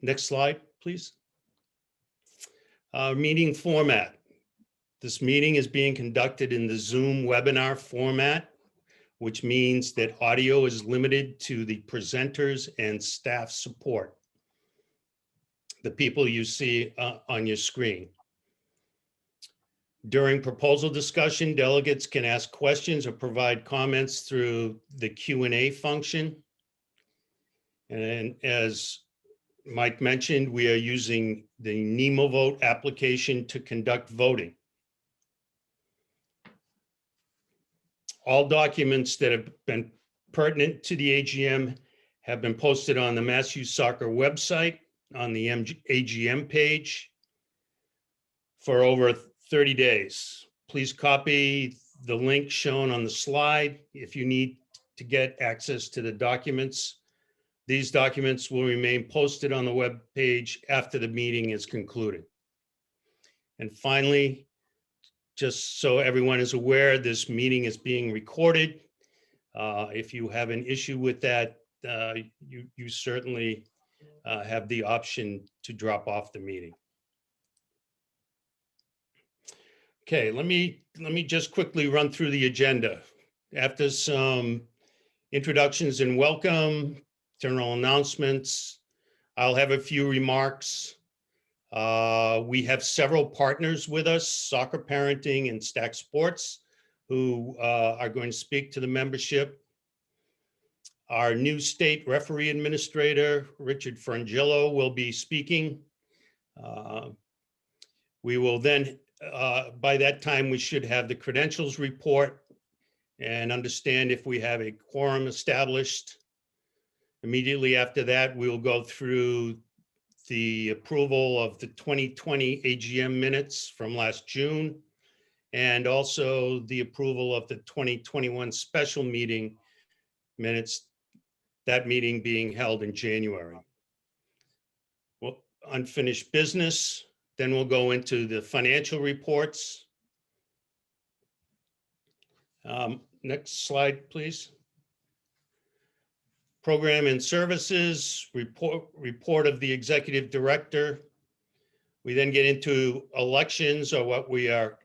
Next slide, please. Meeting format. This meeting is being conducted in the Zoom webinar format, which means that audio is limited to the presenters and staff support, the people you see on your screen. During proposal discussion, delegates can ask questions or provide comments through the Q&A function. And as Mike mentioned, we are using the NEMO vote application to conduct voting. All documents that have been pertinent to the AGM have been posted on the Mass Youth Soccer website on the AGM page for over 30 days. Please copy the link shown on the slide if you need to get access to the documents. These documents will remain posted on the web page after the meeting is concluded. And finally, just so everyone is aware, this meeting is being recorded. If you have an issue with that, you certainly have the option to drop off the meeting. Okay, let me just quickly run through the agenda. After some introductions and welcome, general announcements, I'll have a few remarks. We have several partners with us, Soccer Parenting and Stack Sports, who are going to speak to the membership. Our new state referee administrator, Richard Frangillo, will be speaking. We will then, by that time, we should have the credentials report and understand if we have a quorum established. Immediately after that, we'll go through the approval of the 2020 AGM minutes from last June, and also the approval of the 2021 special meeting minutes, that meeting being held in January. Well, unfinished business, then we'll go into the financial reports. Next slide, please. Program and services, report of the executive director. We then get into elections, or what we are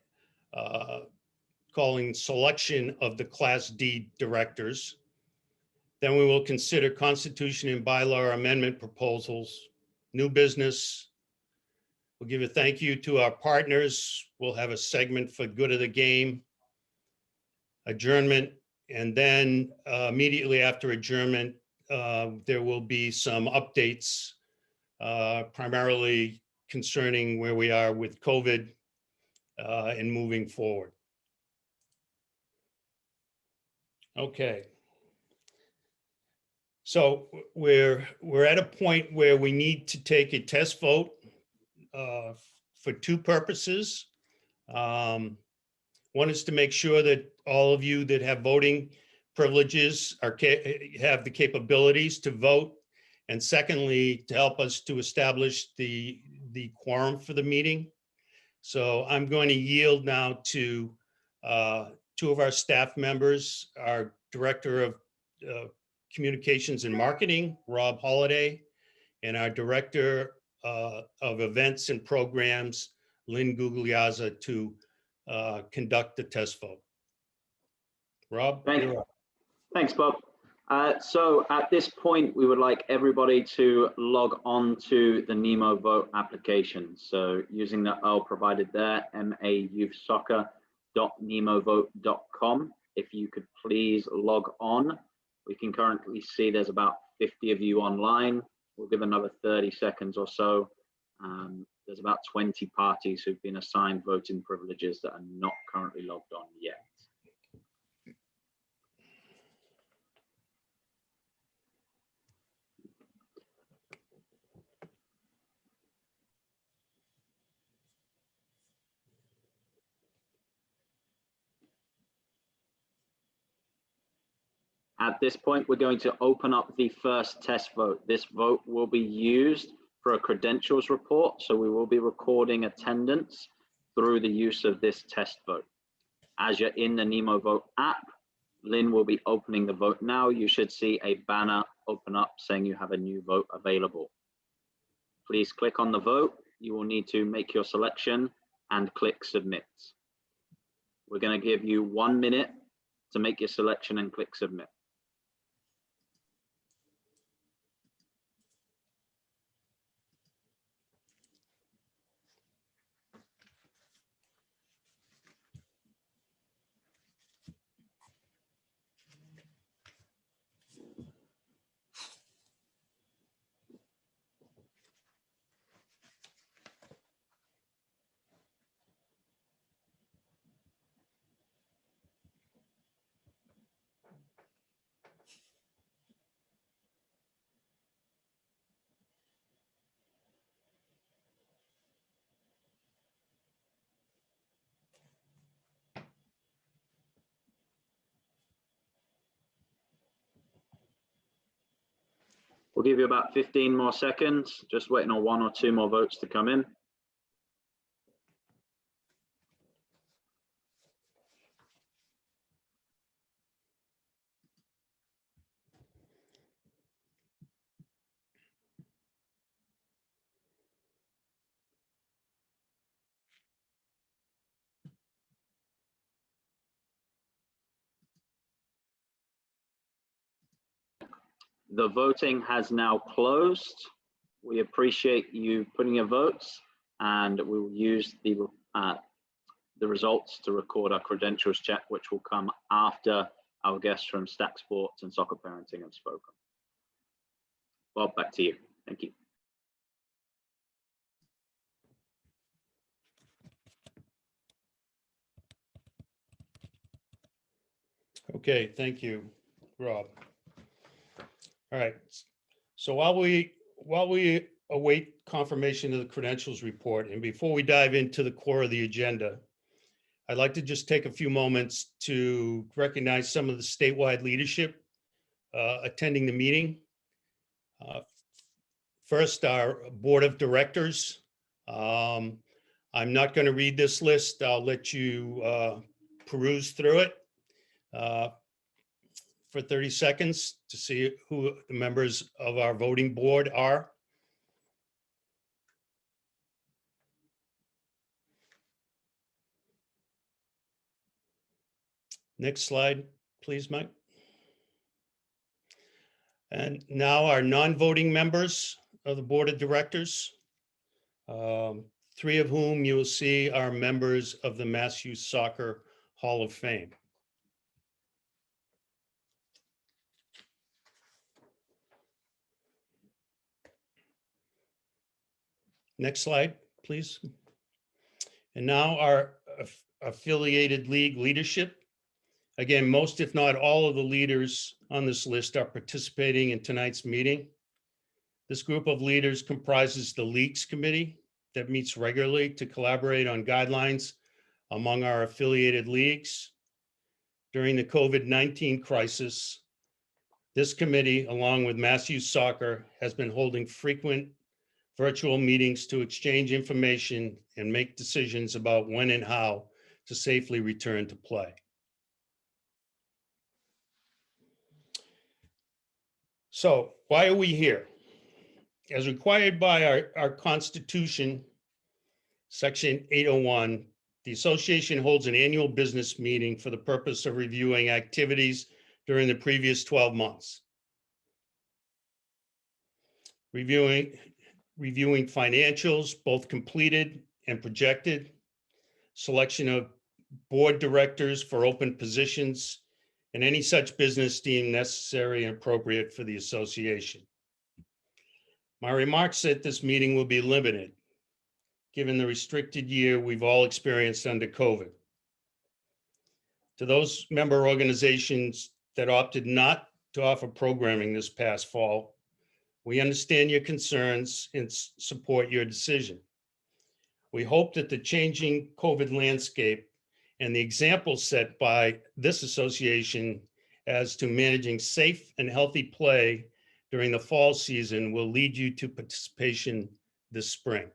calling selection of the Class D directors. Then we will consider constitution and bylaw amendment proposals, new business. We'll give a thank you to our partners. We'll have a segment for good of the game, adjournment, and then immediately after adjournment, there will be some updates, primarily concerning where we are with COVID and moving forward. Okay. So we're at a point where we need to take a test vote for two purposes. One is to make sure that all of you that have voting privileges have the capabilities to vote, and secondly, to help us to establish the quorum for the meeting. So I'm going to yield now to two of our staff members, our Director of Communications and Marketing, Rob Holliday, and our Director of Events and Programs, Lynn Gugliazza, to conduct the test vote. Rob, you're up. Thanks, Bob. So at this point, we would like everybody to log on to the NEMO vote application. So using the URL provided there, mayouthsoccer.nemovote.com. If you could please log on. We can currently see there's about 50 of you online. We'll give another 30 seconds or so. There's about 20 parties who've been assigned voting privileges that are not currently logged on yet. At this point, we're going to open up the first test vote. This vote will be used for a credentials report, so we will be recording attendance through the use of this test vote. As you're in the NEMO Vote app, Lynn will be opening the vote now. You should see a banner open up saying you have a new vote available. Please click on the vote. You will need to make your selection and click submit. We're going to give you 1 minute to make your selection and click submit. We'll give you about 15 more seconds, just waiting on 1 or 2 more votes to come in. The voting has now closed. We appreciate you putting your votes, and we will use the results to record our credentials check, which will come after our guests from Stack Sports and Soccer Parenting have spoken. Bob, back to you. Thank you. Okay, thank you, Rob. All right, so while we await confirmation of the credentials report, and before we dive into the core of the agenda, I'd like to just take a few moments to recognize some of the statewide leadership attending the meeting. First, our board of directors. I'm not going to read this list. I'll let you peruse through it for 30 seconds to see who the members of our voting board are. Next slide, please, Mike. And now our non-voting members of the board of directors, 3 of whom you will see are members of the Mass Youth Soccer Hall of Fame. Next slide, please. And now our affiliated league leadership. Again, most, if not all, of the leaders on this list are participating in tonight's meeting. This group of leaders comprises the Leagues Committee that meets regularly to collaborate on guidelines among our affiliated leagues. During the COVID-19 crisis, this committee, along with Mass Youth Soccer, has been holding frequent virtual meetings to exchange information and make decisions about when and how to safely return to play. So why are we here? As required by our Constitution, Section 801, the association holds an annual business meeting for the purpose of reviewing activities during the previous 12 months. Reviewing financials, both completed and projected, selection of board directors for open positions, and any such business deemed necessary and appropriate for the association. My remarks at this meeting will be limited, given the restricted year we've all experienced under COVID. To those member organizations that opted not to offer programming this past fall, we understand your concerns and support your decision. We hope that the changing COVID landscape and the example set by this association as to managing safe and healthy play during the fall season will lead you to participation this spring.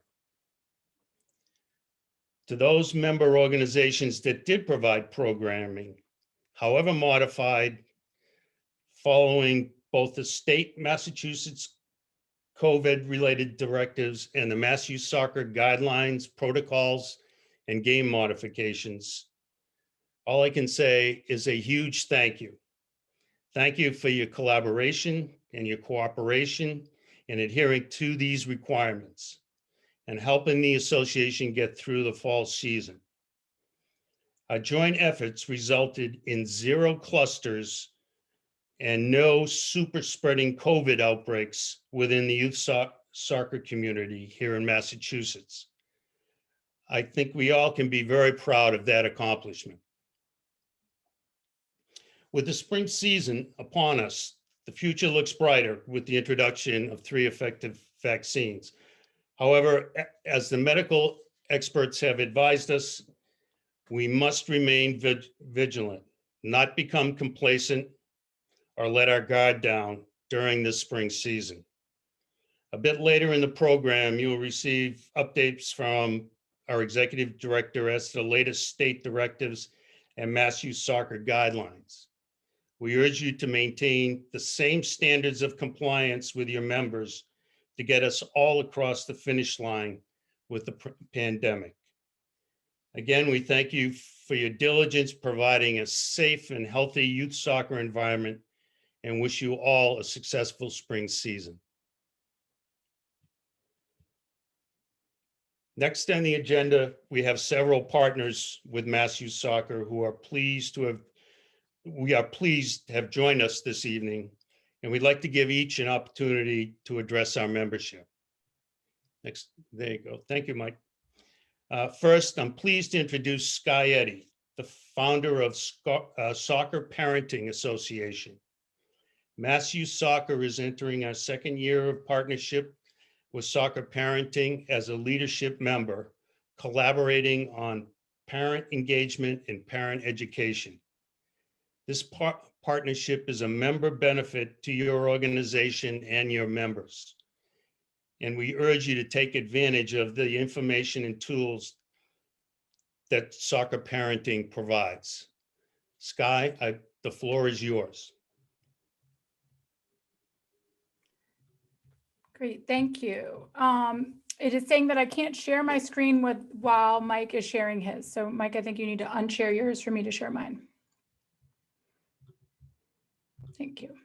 To those member organizations that did provide programming, however modified, following both the state Massachusetts COVID-related directives and the Mass Youth Soccer guidelines, protocols, and game modifications. All I can say is a huge thank you. Thank you for your collaboration and your cooperation in adhering to these requirements and helping the association get through the fall season. Our joint efforts resulted in 0 clusters and no super spreading COVID outbreaks within the youth soccer community here in Massachusetts. I think we all can be very proud of that accomplishment. With the spring season upon us, the future looks brighter with the introduction of 3 effective vaccines. However, as the medical experts have advised us, we must remain vigilant, not become complacent, or let our guard down during this spring season. A bit later in the program, you will receive updates from our executive director as to the latest state directives and Mass Youth Soccer guidelines. We urge you to maintain the same standards of compliance with your members to get us all across the finish line with the pandemic. Again, we thank you for your diligence providing a safe and healthy youth soccer environment and wish you all a successful spring season. Next on the agenda, we have several partners with Mass Youth Soccer who are pleased to have joined us this evening, and we'd like to give each an opportunity to address our membership. Next, there you go. Thank you, Mike. First, I'm pleased to introduce Sky Eddy, the founder of Soccer Parenting Association. Mass Youth Soccer is entering our 2nd year of partnership with Soccer Parenting as a leadership member, collaborating on parent engagement and parent education. This partnership is a member benefit to your organization and your members. And we urge you to take advantage of the information and tools that Soccer Parenting provides. Sky, the floor is yours. Great, thank you. It is saying that I can't share my screen while Mike is sharing his. So Mike, I think you need to unshare yours for me to share mine. Thank you.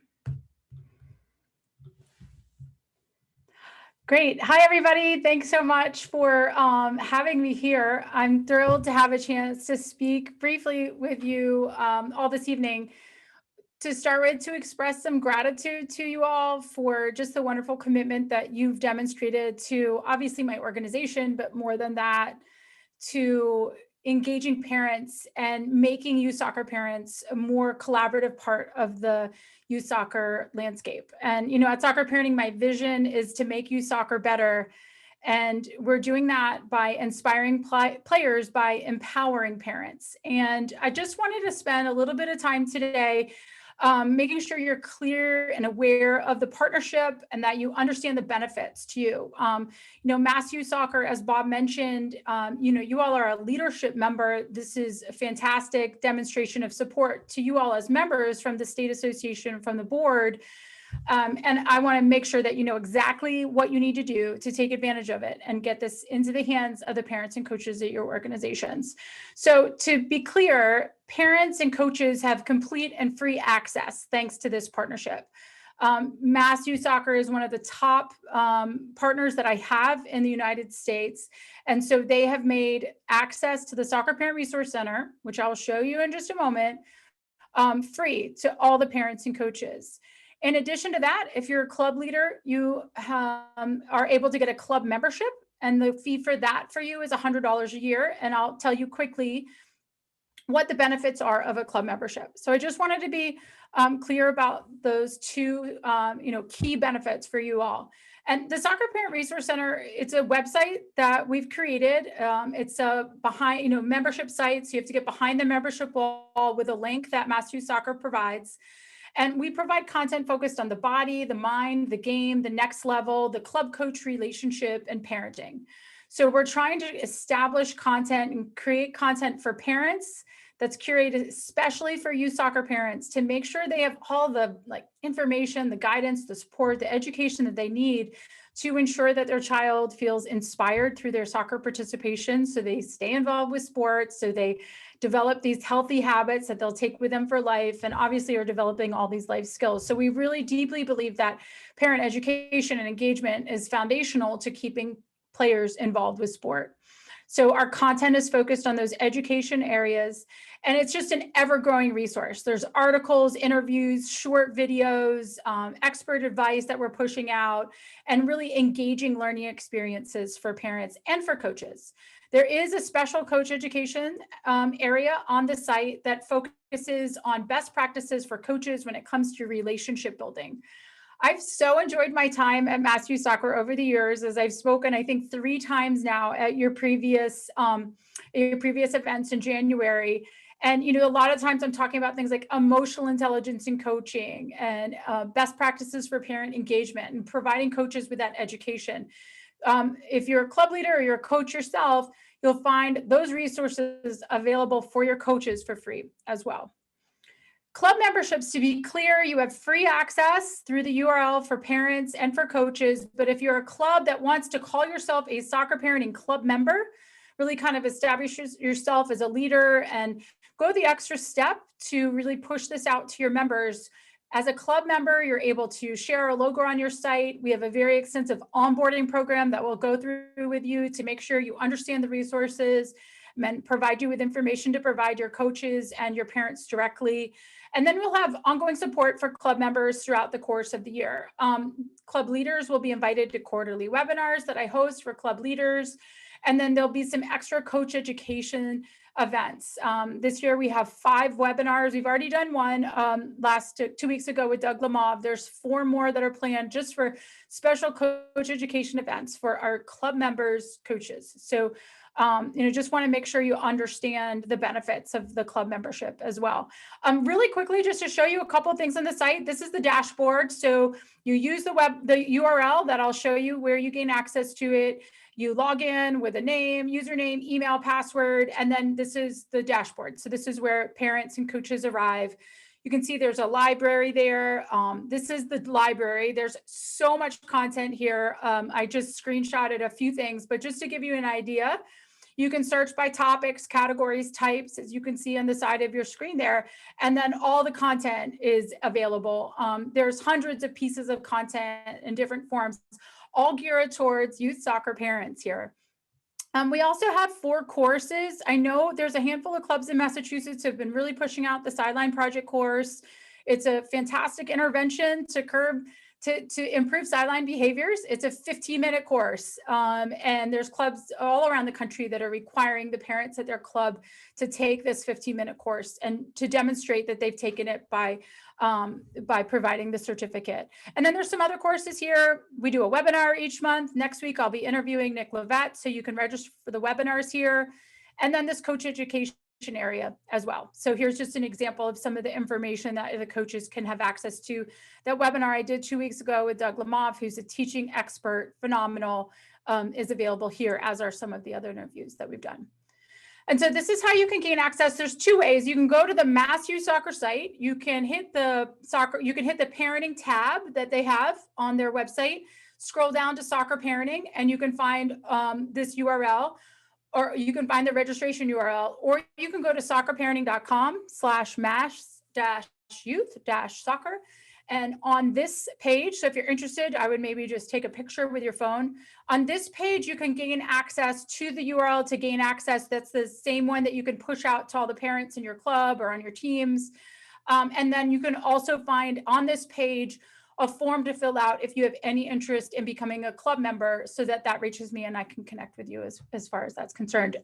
Great. Hi, everybody. Thanks so much for having me here. I'm thrilled to have a chance to speak briefly with you all this evening. To start with, to express some gratitude to you all for just the wonderful commitment that you've demonstrated to obviously my organization, but more than that, to engaging parents and making youth soccer parents a more collaborative part of the youth soccer landscape. And, at Soccer Parenting, my vision is to make youth soccer better. And we're doing that by inspiring players, by empowering parents. And I just wanted to spend a little bit of time today making sure you're clear and aware of the partnership and that you understand the benefits to you. Mass Youth Soccer, as Bob mentioned, you all are a leadership member. This is a fantastic demonstration of support to you all as members from the state association, from the board. And I want to make sure that you know exactly what you need to do to take advantage of it and get this into the hands of the parents and coaches at your organizations. So to be clear, parents and coaches have complete and free access thanks to this partnership. Mass Youth Soccer is one of the top partners that I have in the United States. And so they have made access to the Soccer Parent Resource Center, which I'll show you in just a moment, free to all the parents and coaches. In addition to that, if you're a club leader, you are able to get a club membership, and the fee for that for you is $100 a year. And I'll tell you quickly what the benefits are of a club membership. So I just wanted to be clear about those two key benefits for you all. And the Soccer Parent Resource Center, it's a website that we've created. It's a membership site. So you have to get behind the membership wall with a link that Mass Youth Soccer provides. And we provide content focused on the body, the mind, the game, the next level, the club coach relationship, and parenting. So we're trying to establish content and create content for parents that's curated especially for youth soccer parents to make sure they have all the information, the guidance, the support, the education that they need to ensure that their child feels inspired through their soccer participation, so they stay involved with sports, so they develop these healthy habits that they'll take with them for life, and obviously are developing all these life skills. So we really deeply believe that parent education and engagement is foundational to keeping players involved with sport. So our content is focused on those education areas, and it's just an ever-growing resource. There's articles, interviews, short videos, expert advice that we're pushing out, and really engaging learning experiences for parents and for coaches. There is a special coach education area on the site that focuses on best practices for coaches when it comes to relationship building. I've so enjoyed my time at Mass Youth Soccer over the years, as I've spoken, I think 3 times now at your previous events in January. And, a lot of times I'm talking about things like emotional intelligence in coaching and best practices for parent engagement and providing coaches with that education. If you're a club leader or you're a coach yourself, you'll find those resources available for your coaches for free as well. Club memberships, to be clear, you have free access through the URL for parents and for coaches. But if you're a club that wants to call yourself a soccer parenting club member, really kind of establish yourself as a leader and go the extra step to really push this out to your members. As a club member, you're able to share a logo on your site. We have a very extensive onboarding program that we'll go through with you to make sure you understand the resources and provide you with information to provide your coaches and your parents directly. And then we'll have ongoing support for club members throughout the course of the year. Club leaders will be invited to quarterly webinars that I host for club leaders. And then there'll be some extra coach education events. This year we have 5 webinars. We've already done one 2 weeks ago with Doug Lamov. There's 4 more that are planned just for special coach education events for our club members, coaches. So just want to make sure you understand the benefits of the club membership as well. Really quickly, just to show you a couple of things on the site. This is the dashboard. So you use the URL that I'll show you where you gain access to it. You log in with a name, username, email, password, and then this is the dashboard. So this is where parents and coaches arrive. You can see there's a library there. This is the library. There's so much content here. I just screenshotted a few things, but just to give you an idea, you can search by topics, categories, types, as you can see on the side of your screen there. And then all the content is available. There's hundreds of pieces of content in different forms, all geared towards youth soccer parents here. We also have 4 courses. I know there's a handful of clubs in Massachusetts who have been really pushing out the Sideline Project course. It's a fantastic intervention to improve sideline behaviors. It's a 15-minute course. And there's clubs all around the country that are requiring the parents at their club to take this 15-minute course and to demonstrate that they've taken it by providing the certificate. And then there's some other courses here. We do a webinar each month. Next week, I'll be interviewing Nick Levette, so you can register for the webinars here. And then this coach education area as well. So here's just an example of some of the information that the coaches can have access to. That webinar I did 2 weeks ago with Doug Lamov, who's a teaching expert, phenomenal, is available here, as are some of the other interviews that we've done. And so this is how you can gain access. There's 2 ways. You can go to the Mass Youth Soccer site. You can hit the parenting tab that they have on their website, scroll down to soccer parenting, and you can find this URL, or you can find the registration URL, or you can go to soccerparenting.com/mass-youth-soccer. And on this page, so if you're interested, I would maybe just take a picture with your phone. On this page, you can gain access to the URL to gain access. That's the same one that you can push out to all the parents in your club or on your teams. And then you can also find on this page a form to fill out if you have any interest in becoming a club member, so that reaches me and I can connect with you as far as that's concerned.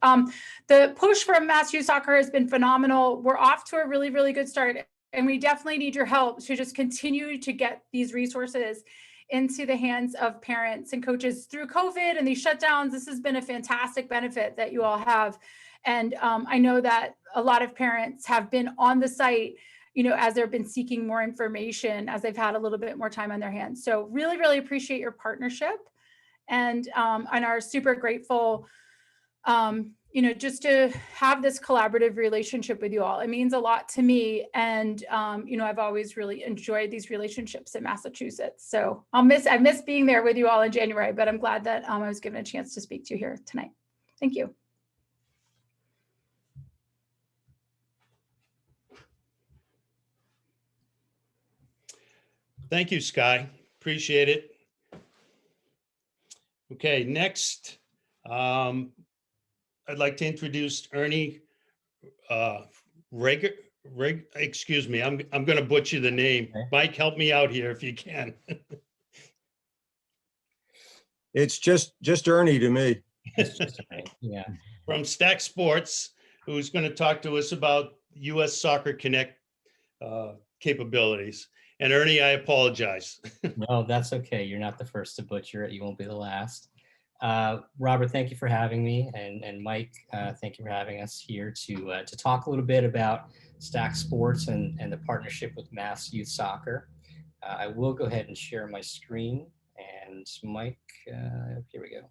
The push from Mass Youth Soccer has been phenomenal. We're off to a really, really good start, and we definitely need your help to just continue to get these resources into the hands of parents and coaches through COVID and these shutdowns. This has been a fantastic benefit that you all have. And I know that a lot of parents have been on the site, as they've been seeking more information, as they've had a little bit more time on their hands. So really, really appreciate your partnership and are super grateful just to have this collaborative relationship with you all. It means a lot to me. And, I've always really enjoyed these relationships in Massachusetts. So I miss being there with you all in January, but I'm glad that I was given a chance to speak to you here tonight. Thank you. Thank you, Sky. Appreciate it. Okay, next, I'd like to introduce Ernie excuse me, I'm going to butcher the name. Okay. Mike, help me out here if you can. It's just Ernie to me. It's just right. Yeah. From Stack Sports, who's going to talk to us about US Soccer Connect capabilities. And Ernie, I apologize. No, that's okay. You're not the first to butcher it. You won't be the last. Robert, thank you for having me. And Mike, thank you for having us here to talk a little bit about Stack Sports and the partnership with Mass Youth Soccer. I will go ahead and share my screen. And Mike, here we go.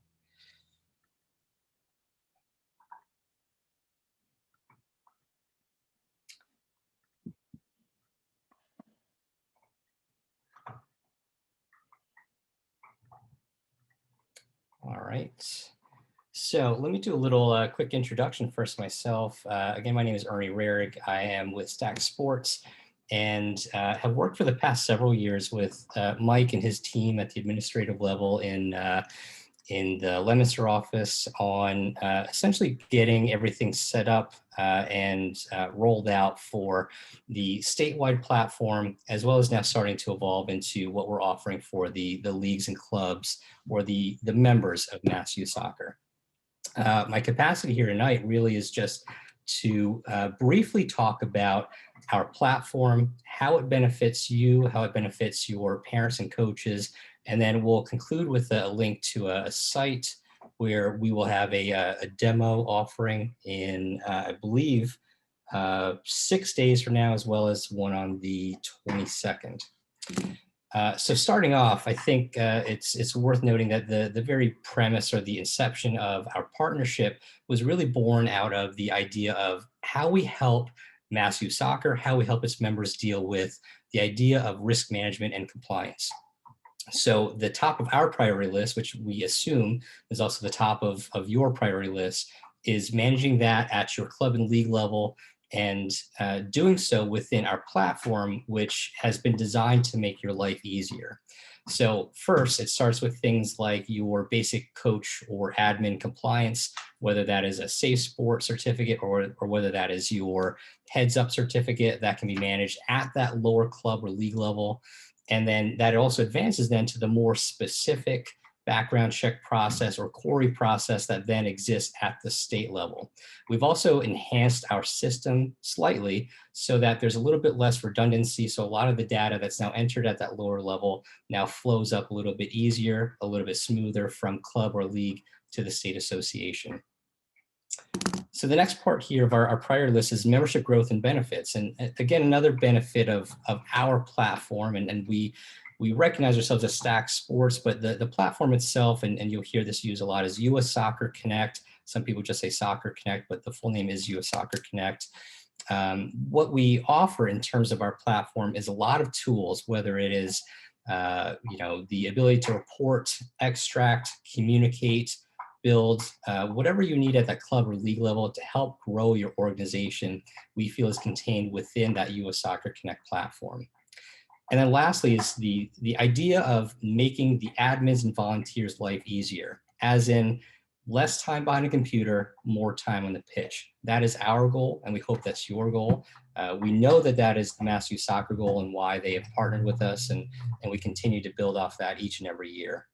All right. So let me do a little quick introduction first myself. Again, my name is Ernie Rarig. I am with Stack Sports and have worked for the past several years with Mike and his team at the administrative level in the Leominster office on essentially getting everything set up and rolled out for the statewide platform, as well as now starting to evolve into what we're offering for the leagues and clubs or the members of Mass Youth Soccer. My capacity here tonight really is just to briefly talk about our platform, how it benefits you, how it benefits your parents and coaches, and then we'll conclude with a link to a site where we will have a demo offering in, I believe, 6 days from now, as well as one on the 22nd. So starting off, I think it's worth noting that the very premise or the inception of our partnership was really born out of the idea of how we help Mass Youth Soccer, how we help its members deal with the idea of risk management and compliance. So the top of our priority list, which we assume is also the top of your priority list, is managing that at your club and league level and doing so within our platform, which has been designed to make your life easier. So first, it starts with things like your basic coach or admin compliance, whether that is a safe sport certificate or whether that is your heads up certificate that can be managed at that lower club or league level. And then that also advances then to the more specific background check process or query process that then exists at the state level. We've also enhanced our system slightly so that there's a little bit less redundancy. So a lot of the data that's now entered at that lower level now flows up a little bit easier, a little bit smoother from club or league to the state association. So the next part here of our priority list is membership growth and benefits. And again, another benefit of our platform, and we recognize ourselves as Stack Sports, but the platform itself, and you'll hear this used a lot, is US Soccer Connect. Some people just say Soccer Connect, but the full name is US Soccer Connect. What we offer in terms of our platform is a lot of tools, whether it is the ability to report, extract, communicate, build, whatever you need at that club or league level to help grow your organization, we feel is contained within that US Soccer Connect platform. And then lastly is the idea of making the admins and volunteers' life easier, as in less time behind a computer, more time on the pitch. That is our goal, and we hope that's your goal. We know that that is the Mass Youth Soccer goal and why they have partnered with us, and we continue to build off that each and every year.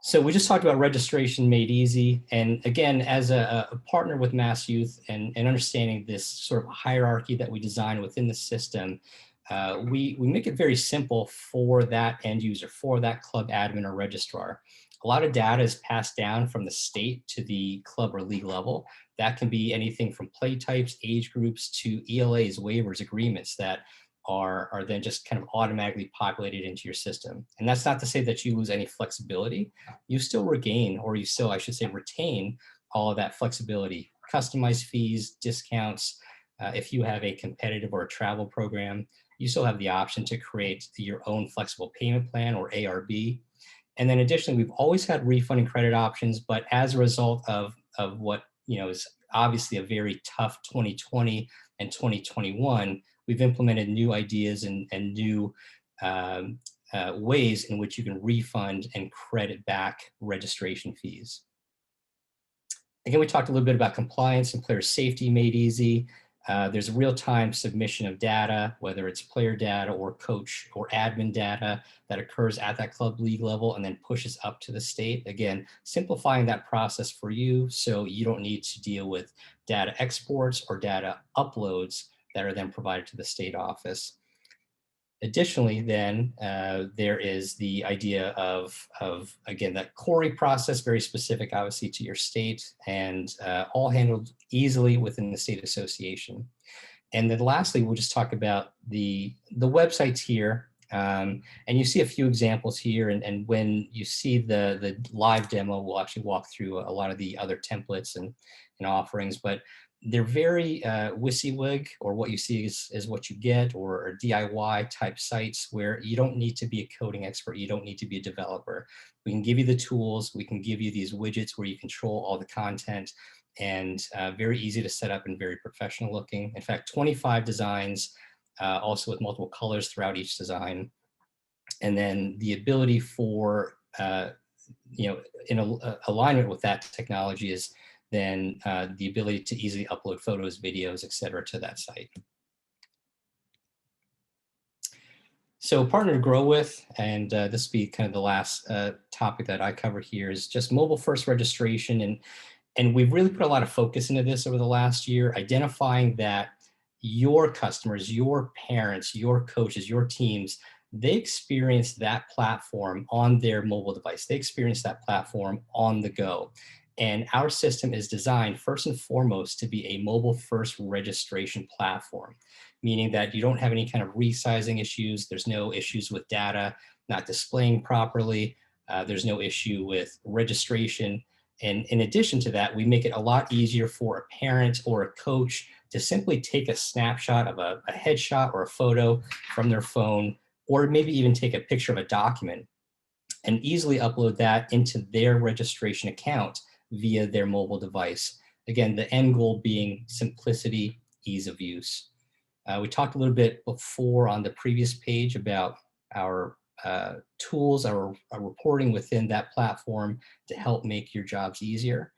So we just talked about registration made easy. And again, as a partner with Mass Youth and understanding this sort of hierarchy that we design within the system, we make it very simple for that end user, for that club admin or registrar. A lot of data is passed down from the state to the club or league level. That can be anything from play types, age groups, to ELAs, waivers, agreements that are then just kind of automatically populated into your system. And that's not to say that you lose any flexibility. You still regain, or you still, I should say, retain all of that flexibility, customized fees, discounts. If you have a competitive or a travel program, you still have the option to create your own flexible payment plan, or ARB. And then additionally, we've always had refund and credit options, but as a result of what is obviously a very tough 2020 and 2021, we've implemented new ideas and new ways in which you can refund and credit back registration fees. Again, we talked a little bit about compliance and player safety made easy. There's real-time submission of data, whether it's player data or coach or admin data that occurs at that club league level and then pushes up to the state. Again, simplifying that process for you so you don't need to deal with data exports or data uploads that are then provided to the state office. Additionally, then there is the idea of again, that query process, very specific, obviously, to your state, and all handled easily within the state association. And then lastly, we'll just talk about the websites here. And you see a few examples here. And when you see the live demo, we'll actually walk through a lot of the other templates and offerings. But they're very WYSIWYG, or what you see is what you get, or DIY type sites where you don't need to be a coding expert. You don't need to be a developer. We can give you the tools. We can give you these widgets where you control all the content, and very easy to set up and very professional looking. In fact, 25 designs, also with multiple colors throughout each design. And then the ability for, in alignment with that technology is then the ability to easily upload photos, videos, etc. to that site. So partner to grow with, and this will be kind of the last topic that I cover here, is just mobile first registration. And we've really put a lot of focus into this over the last year, identifying that your customers, your parents, your coaches, your teams, they experience that platform on their mobile device. They experience that platform on the go. And our system is designed first and foremost to be a mobile first registration platform, meaning that you don't have any kind of resizing issues. There's no issues with data not displaying properly. There's no issue with registration. And in addition to that, we make it a lot easier for a parent or a coach to simply take a snapshot of a headshot or a photo from their phone, or maybe even take a picture of a document and easily upload that into their registration account via their mobile device. Again, the end goal being simplicity, ease of use. We talked a little bit before on the previous page about our tools, our reporting within that platform to help make your jobs easier.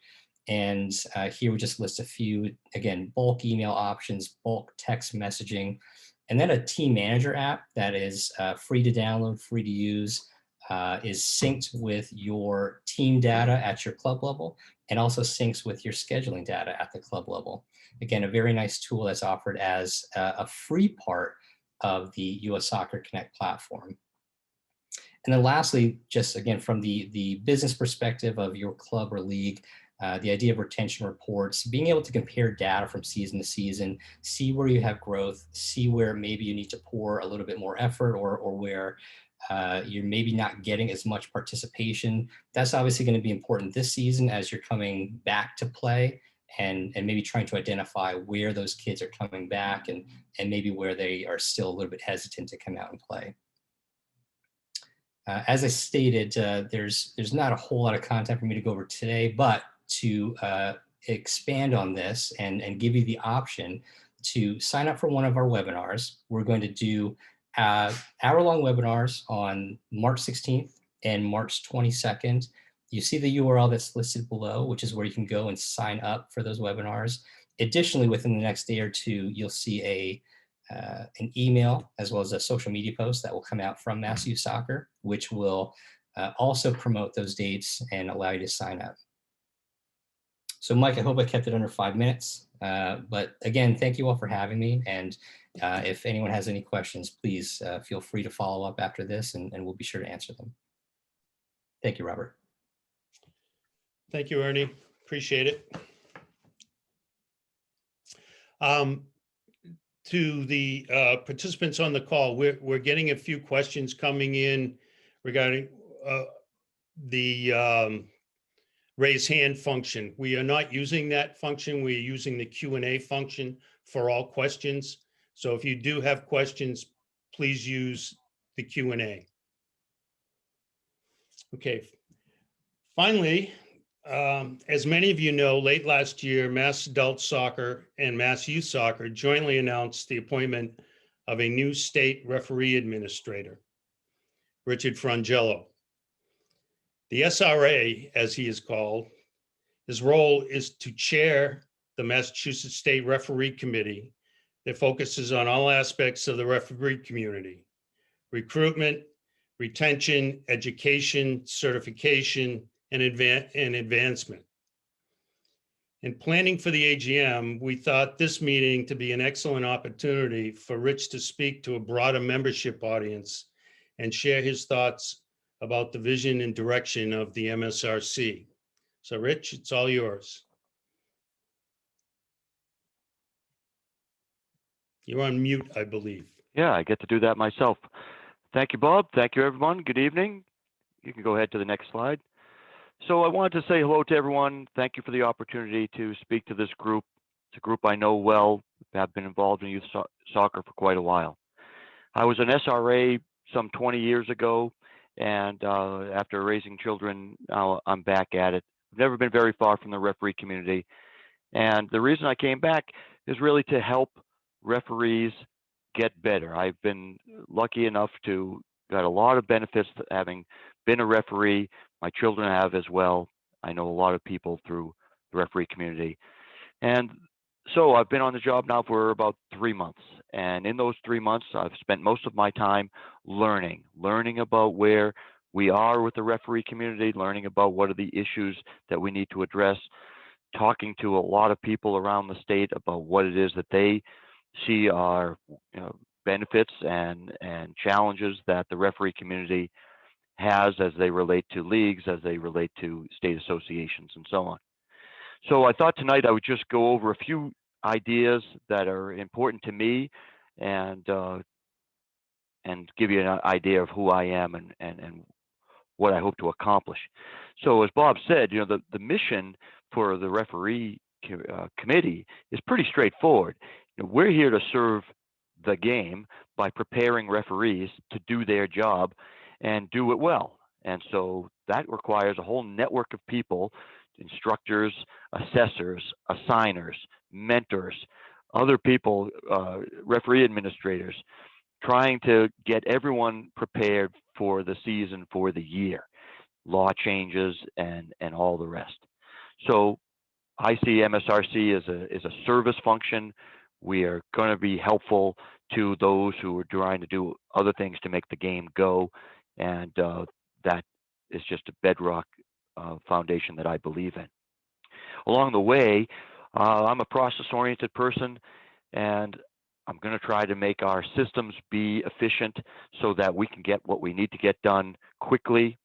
And here we just list a few, again, bulk email options, bulk text messaging, and then a team manager app that is free to download, free to use, is synced with your team data at your club level, and also syncs with your scheduling data at the club level. Again, a very nice tool that's offered as a free part of the US Soccer Connect platform. And then lastly, just again, from the business perspective of your club or league, the idea of retention reports, being able to compare data from season to season, see where you have growth, see where maybe you need to pour a little bit more effort, or where you're maybe not getting as much participation. That's obviously going to be important this season as you're coming back to play, and maybe trying to identify where those kids are coming back, and maybe where they are still a little bit hesitant to come out and play. As I stated, there's not a whole lot of content for me to go over today, but to expand on this and give you the option to sign up for one of our webinars. We're going to do hour-long webinars on March 16th and March 22nd. You see the URL that's listed below, which is where you can go and sign up for those webinars. Additionally, within the next day or two, you'll see an email as well as a social media post that will come out from Mass Youth Soccer, which will also promote those dates and allow you to sign up. So Mike, I hope I kept it under 5 minutes, but again, thank you all for having me. And if anyone has any questions, please feel free to follow up after this, and we'll be sure to answer them. Thank you, Robert. Thank you, Ernie. Appreciate it. to the participants on the call. We're getting a few questions coming in regarding the raise hand function. We are not using that function. We're using the Q&A function for all questions. So if you do have questions, please use the Q&A. Okay. Finally, as many of you know, late last year, Mass Adult Soccer and Mass Youth Soccer jointly announced the appointment of a new state referee administrator, Richard Frangello. The SRA, as he is called, his role is to chair the Massachusetts State Referee Committee that focuses on all aspects of the referee community: recruitment, retention, education, certification, and advancement. In planning for the AGM, we thought this meeting to be an excellent opportunity for Rich to speak to a broader membership audience and share his thoughts about the vision and direction of the MSRC. So Rich, it's all yours. You're on mute, I believe. Yeah, I get to do that myself. Thank you, Bob. Thank you, everyone. Good evening. You can go ahead to the next slide. So I wanted to say hello to everyone. Thank you for the opportunity to speak to this group. It's a group I know well. I've been involved in youth soccer for quite a while. I was an SRA some 20 years ago, and after raising children, now I'm back at it. I've never been very far from the referee community. And the reason I came back is really to help referees get better. I've been lucky enough to got a lot of benefits having been a referee. My children have as well. I know a lot of people through the referee community. And so I've been on the job now for about 3 months. And in those 3 months, I've spent most of my time learning about where we are with the referee community, learning about what are the issues that we need to address, talking to a lot of people around the state about what it is that they see are benefits and challenges that the referee community has as they relate to leagues, as they relate to state associations, and so on. So I thought tonight I would just go over a few ideas that are important to me and give you an idea of who I am and what I hope to accomplish. So as Bob said, the mission for the referee committee is pretty straightforward. We're here to serve the game by preparing referees to do their job and do it well. And so that requires a whole network of people, instructors, assessors, assigners, mentors, other people, referee administrators, trying to get everyone prepared for the season, for the year, law changes and all the rest. So I see MSRC as a service function. We are going to be helpful to those who are trying to do other things to make the game go. And that is just a bedrock foundation that I believe in. Along the way, I'm a process-oriented person, and I'm going to try to make our systems be efficient so that we can get what we need to get done quickly.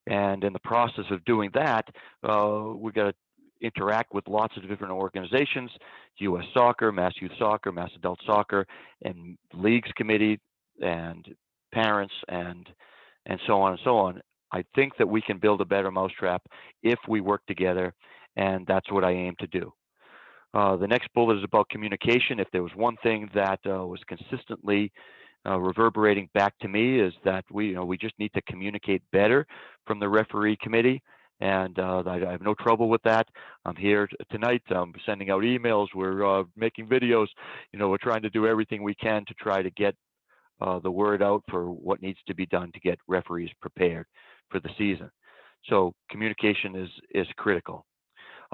And in the process of doing that, we got to interact with lots of different organizations, U.S. Soccer, Mass Youth Soccer, Mass Adult Soccer, and Leagues Committee, and parents, and so on and so on. I think that we can build a better mousetrap if we work together, and that's what I aim to do. The next bullet is about communication. If there was one thing that was consistently reverberating back to me, is that we just need to communicate better from the referee committee. And I have no trouble with that. I'm here tonight. I'm sending out emails. We're making videos. We're trying to do everything we can to try to get the word out for what needs to be done to get referees prepared for the season. So communication is critical.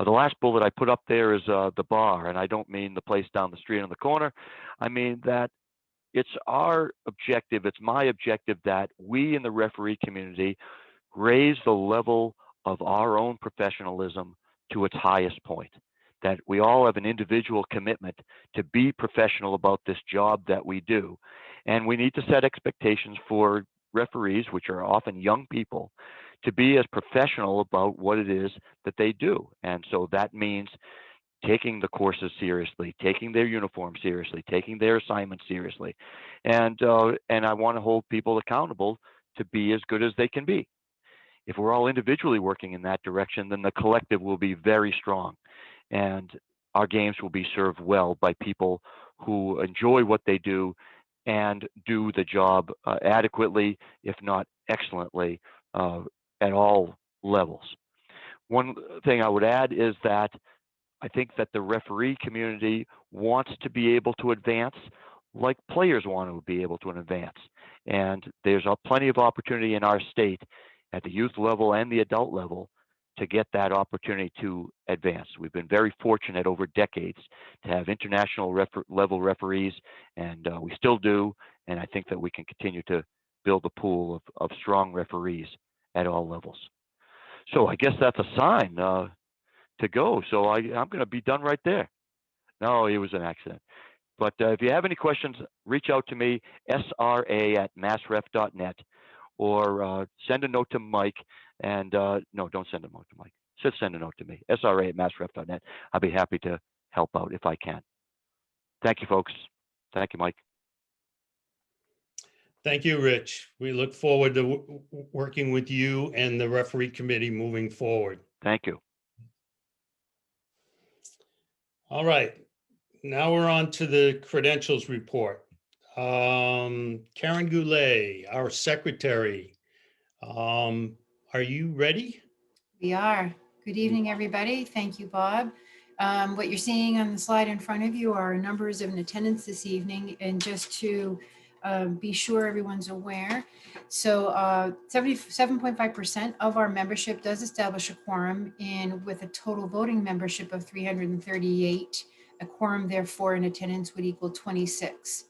The last bullet I put up there is the bar, and I don't mean the place down the street on the corner. I mean that it's our objective, it's my objective that we in the referee community raise the level of our own professionalism to its highest point, that we all have an individual commitment to be professional about this job that we do. And we need to set expectations for referees, which are often young people, to be as professional about what it is that they do. And so that means taking the courses seriously, taking their uniform seriously, taking their assignments seriously. And I want to hold people accountable to be as good as they can be. If we're all individually working in that direction, then the collective will be very strong. And our games will be served well by people who enjoy what they do and do the job adequately, if not excellently, at all levels. One thing I would add is that I think that the referee community wants to be able to advance like players want to be able to advance. And there's plenty of opportunity in our state at the youth level and the adult level to get that opportunity to advance. We've been very fortunate over decades to have international level referees, and we still do. And I think that we can continue to build a pool of strong referees at all levels. So I guess that's a sign to go. So I'm going to be done right there. No, it was an accident. But if you have any questions, reach out to me, sra@massref.net, or send a note to Mike. And no, don't send a note to Mike. Just send a note to me, sra@massref.net. I'll be happy to help out if I can. Thank you, folks. Thank you, Mike. Thank you, Rich. We look forward to working with you and the referee committee moving forward. Thank you. All right. Now we're on to the credentials report. Karen Goulet, our secretary. Are you ready? We are. Good evening, everybody. Thank you, Bob. What you're seeing on the slide in front of you are numbers of attendance this evening. And just to be sure everyone's aware, so 77.5% of our membership does establish a quorum, and with a total voting membership of 338, a quorum therefore in attendance would equal 26.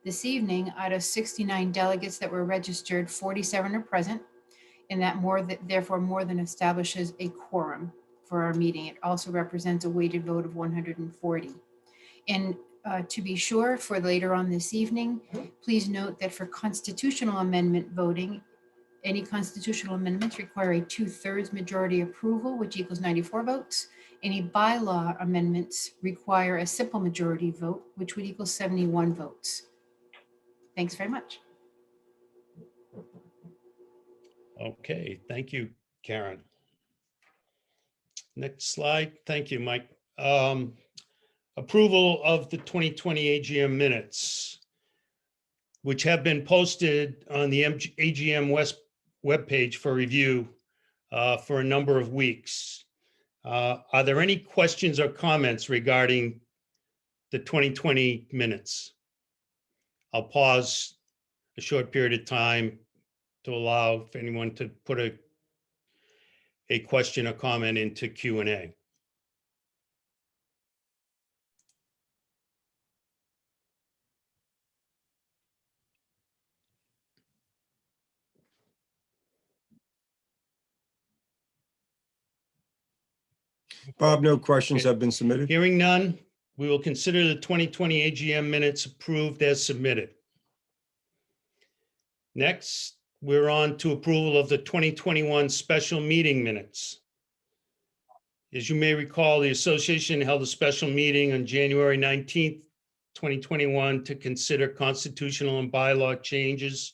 This evening, out of 69 delegates that were registered, 47 are present, and that therefore more than establishes a quorum for our meeting. It also represents a weighted vote of 140. And to be sure, for later on this evening, please note that for constitutional amendment voting, any constitutional amendments require a 2/3 majority approval, which equals 94 votes. Any bylaw amendments require a simple majority vote, which would equal 71 votes. Thanks very much. Okay, thank you, Karen. Next slide. Thank you, Mike. Approval of the 2020 AGM minutes, which have been posted on the AGM West webpage for review for a number of weeks. Are there any questions or comments regarding the 2020 minutes? I'll pause a short period of time to allow for anyone to put a question or comment into Q&A. Bob, no questions have been submitted. Hearing none, we will consider the 2020 AGM minutes approved as submitted. Next, we're on to approval of the 2021 special meeting minutes. As you may recall, the association held a special meeting on January 19th, 2021 to consider constitutional and bylaw changes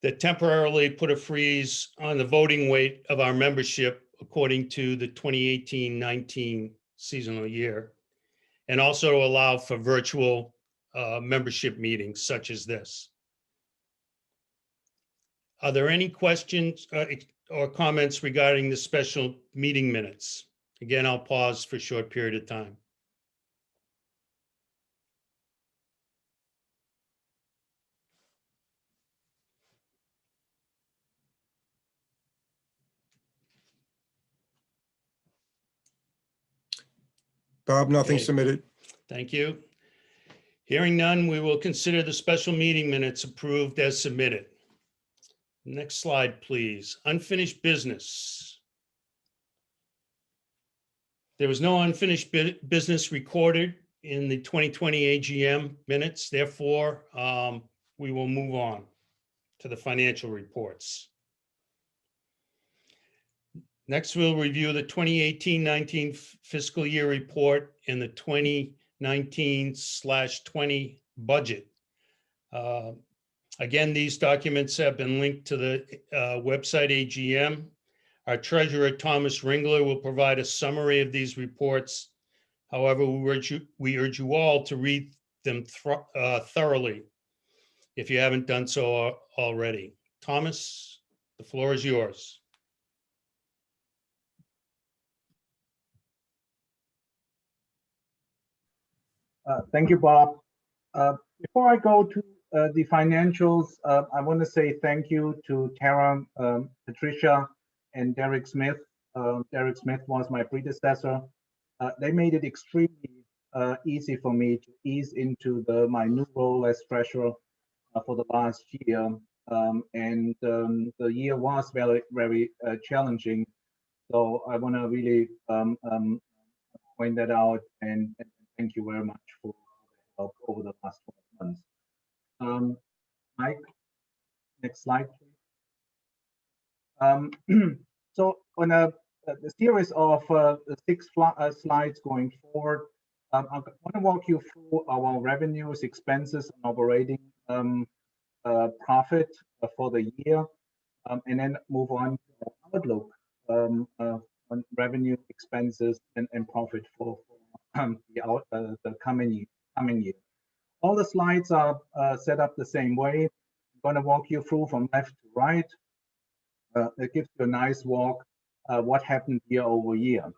that temporarily put a freeze on the voting weight of our membership according to the 2018-19 seasonal year, and also allow for virtual membership meetings such as this. Are there any questions or comments regarding the special meeting minutes? Again, I'll pause for a short period of time. Bob, nothing Okay. submitted. Thank you. Hearing none, we will consider the special meeting minutes approved as submitted. Next slide, please. Unfinished business. There was no unfinished business recorded in the 2020 AGM minutes. Therefore, we will move on to the financial reports. Next, we'll review the 2018-19 fiscal year report and the 2019/20 budget. Again, these documents have been linked to the website AGM. Our treasurer, Thomas Ringler, will provide a summary of these reports. However, we urge you all to read them thoroughly if you haven't done so already. Thomas, the floor is yours. Thank you, Bob. Before I go to the financials, I want to say thank you to Tara, Patricia, and Derek Smith. Derek Smith was my predecessor. They made it extremely easy for me to ease into my new role as treasurer for the last year. The year was very, very challenging. So I want to really point that out and thank you very much for the help over the last 12 months. Mike, next slide, please. So on a series of 6 slides going forward, I want to walk you through our revenues, expenses, and operating profit for the year, and then move on to our outlook on revenue, expenses, and profit for the coming year. All the slides are set up the same way. I'm going to walk you through from left to right. It gives you a nice walk what happened year over year.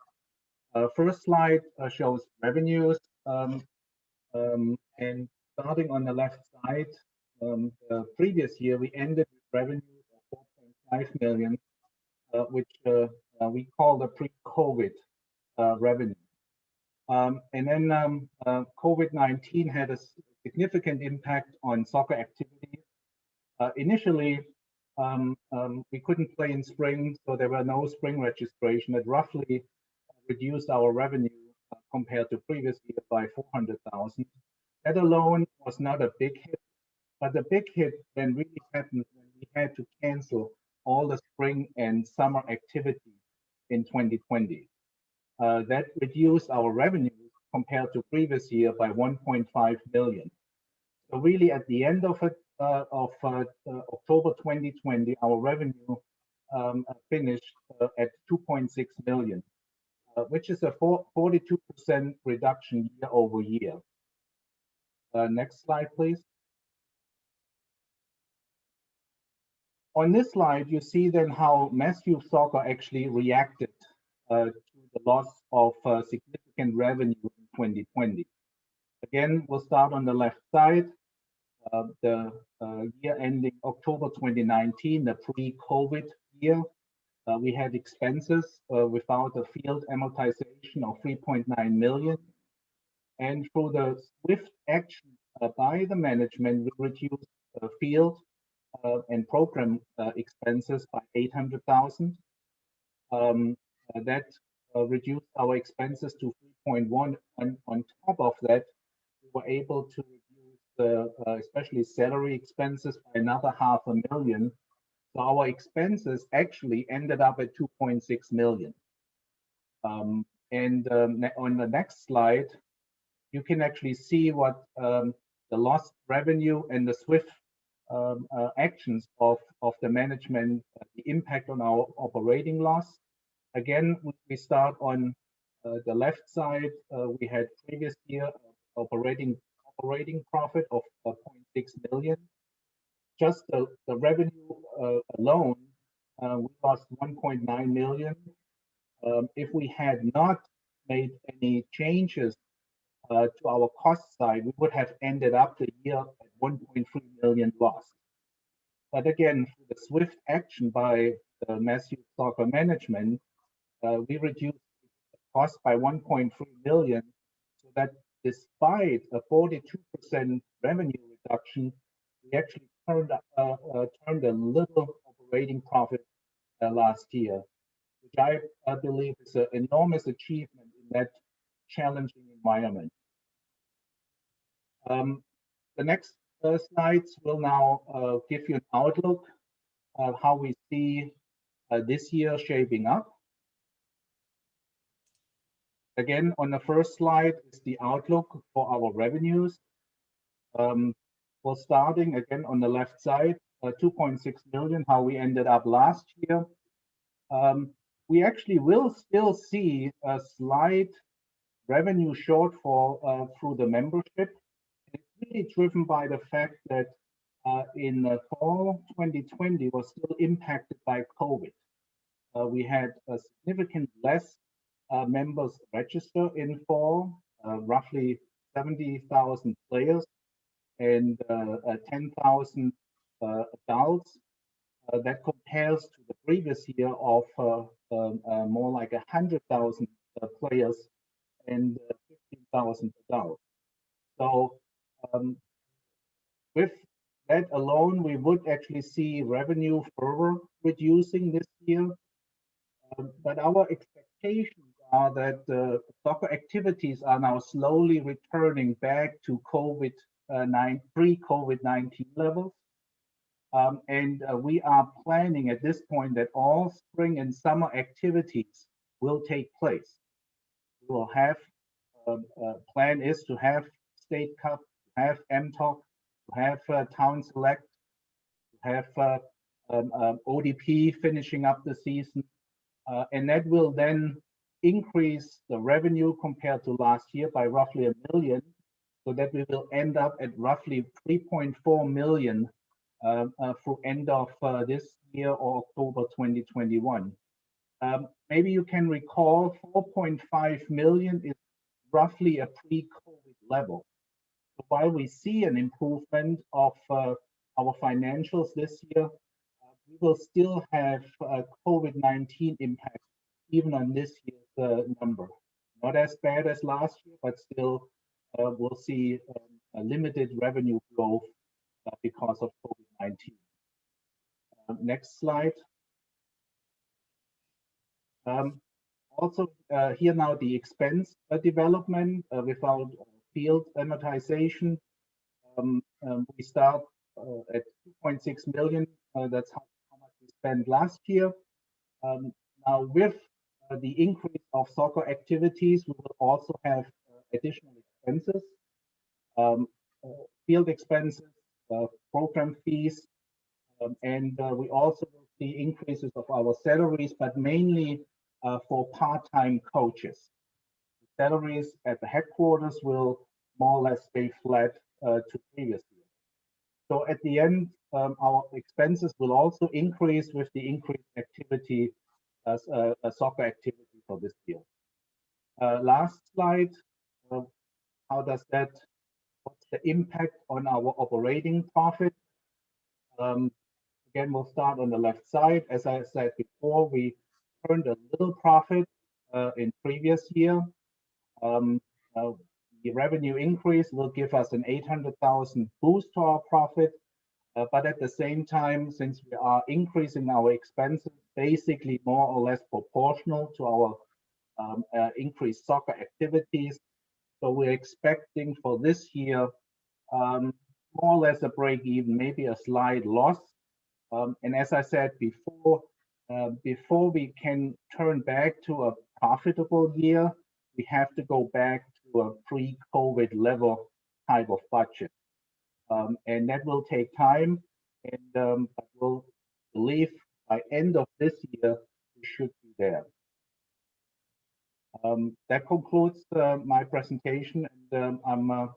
First slide shows revenues, and starting on the left side, the previous year we ended with revenues of 4.5 million, which we call the pre-COVID revenue. And then COVID-19 had a significant impact on soccer activity. Initially, we couldn't play in spring, so there were no spring registration. That roughly reduced our revenue compared to previous year by 400,000. That alone was not a big hit, but the big hit then really happened when we had to cancel all the spring and summer activity in 2020. That reduced our revenue compared to previous year by 1.5 million. So really at the end of October 2020, our revenue finished at 2.6 million, which is a 42% reduction year over year. Next slide, please. On this slide, you see then how Mass Youth Soccer actually reacted to the loss of significant revenue in 2020. Again, we'll start on the left side. The year ending October 2019, the pre-COVID year, we had expenses without a field amortization of 3.9 million. And through the swift action by the management, we reduced field and program expenses by 800,000. That reduced our expenses to 3.1. On top of that, we were able to reduce especially salary expenses by another 500,000. So our expenses actually ended up at 2.6 million. On the next slide, you can actually see what the lost revenue and the swift actions of the management, the impact on our operating loss. Again, we start on the left side. We had previous year operating profit of 0.6 million. Just the revenue alone, we lost 1.9 million. If we had not made any changes to our cost side, we would have ended up the year at 1.3 million loss. But again, through the swift action by the Mass Youth Soccer management, we reduced the cost by 1.3 million, so that despite a 42% revenue reduction, we actually turned a little operating profit last year, which I believe is an enormous achievement in that challenging environment. The next slides will now give you an outlook of how we see this year shaping up. Again, on the first slide is the outlook for our revenues. For starting again on the left side, 2.6 million, how we ended up last year. We actually will still see a slight revenue shortfall through the membership. It's really driven by the fact that in the fall 2020 was still impacted by COVID. We had a significant less members register in fall, roughly 70,000 players and 10,000 adults. That compares to the previous year of more like 100,000 players and 15,000 adults. So with that alone, we would actually see revenue further reducing this year. But our expectations are that soccer activities are now slowly returning back to pre-COVID-19 levels. And we are planning at this point that all spring and summer activities will take place. We will have, plan is to have State Cup, to have MTOC, to have Town Select, to have ODP finishing up the season. And that will then increase the revenue compared to last year by roughly $1 million, so that we will end up at roughly 3.4 million for end of this year or October 2021. Maybe you can recall 4.5 million is roughly a pre-COVID level. So while we see an improvement of our financials this year, we will still have COVID-19 impact even on this year's number. Not as bad as last year, but still we'll see a limited revenue growth because of COVID-19. Next slide. Also here now the expense development without field amortization. We start at 2.6 million. That's how much we spent last year. Now with the increase of soccer activities, we will also have additional expenses, field expenses, program fees, and we also will see increases of our salaries, but mainly for part-time coaches. Salaries at the headquarters will more or less stay flat to previous year. So at the end, our expenses will also increase with the increased activity as soccer activity for this year. Last slide. How does that? What's the impact on our operating profit? Again, we'll start on the left side. As I said before, we earned a little profit in previous year. The revenue increase will give us an 800,000 boost to our profit. But at the same time, since we are increasing our expenses, basically more or less proportional to our increased soccer activities. So we're expecting for this year more or less a break even, maybe a slight loss. And as I said before, before we can turn back to a profitable year, we have to go back to a pre-COVID level type of budget. And that will take time, and I will believe by end of this year, we should be there. That concludes my presentation, and I'm open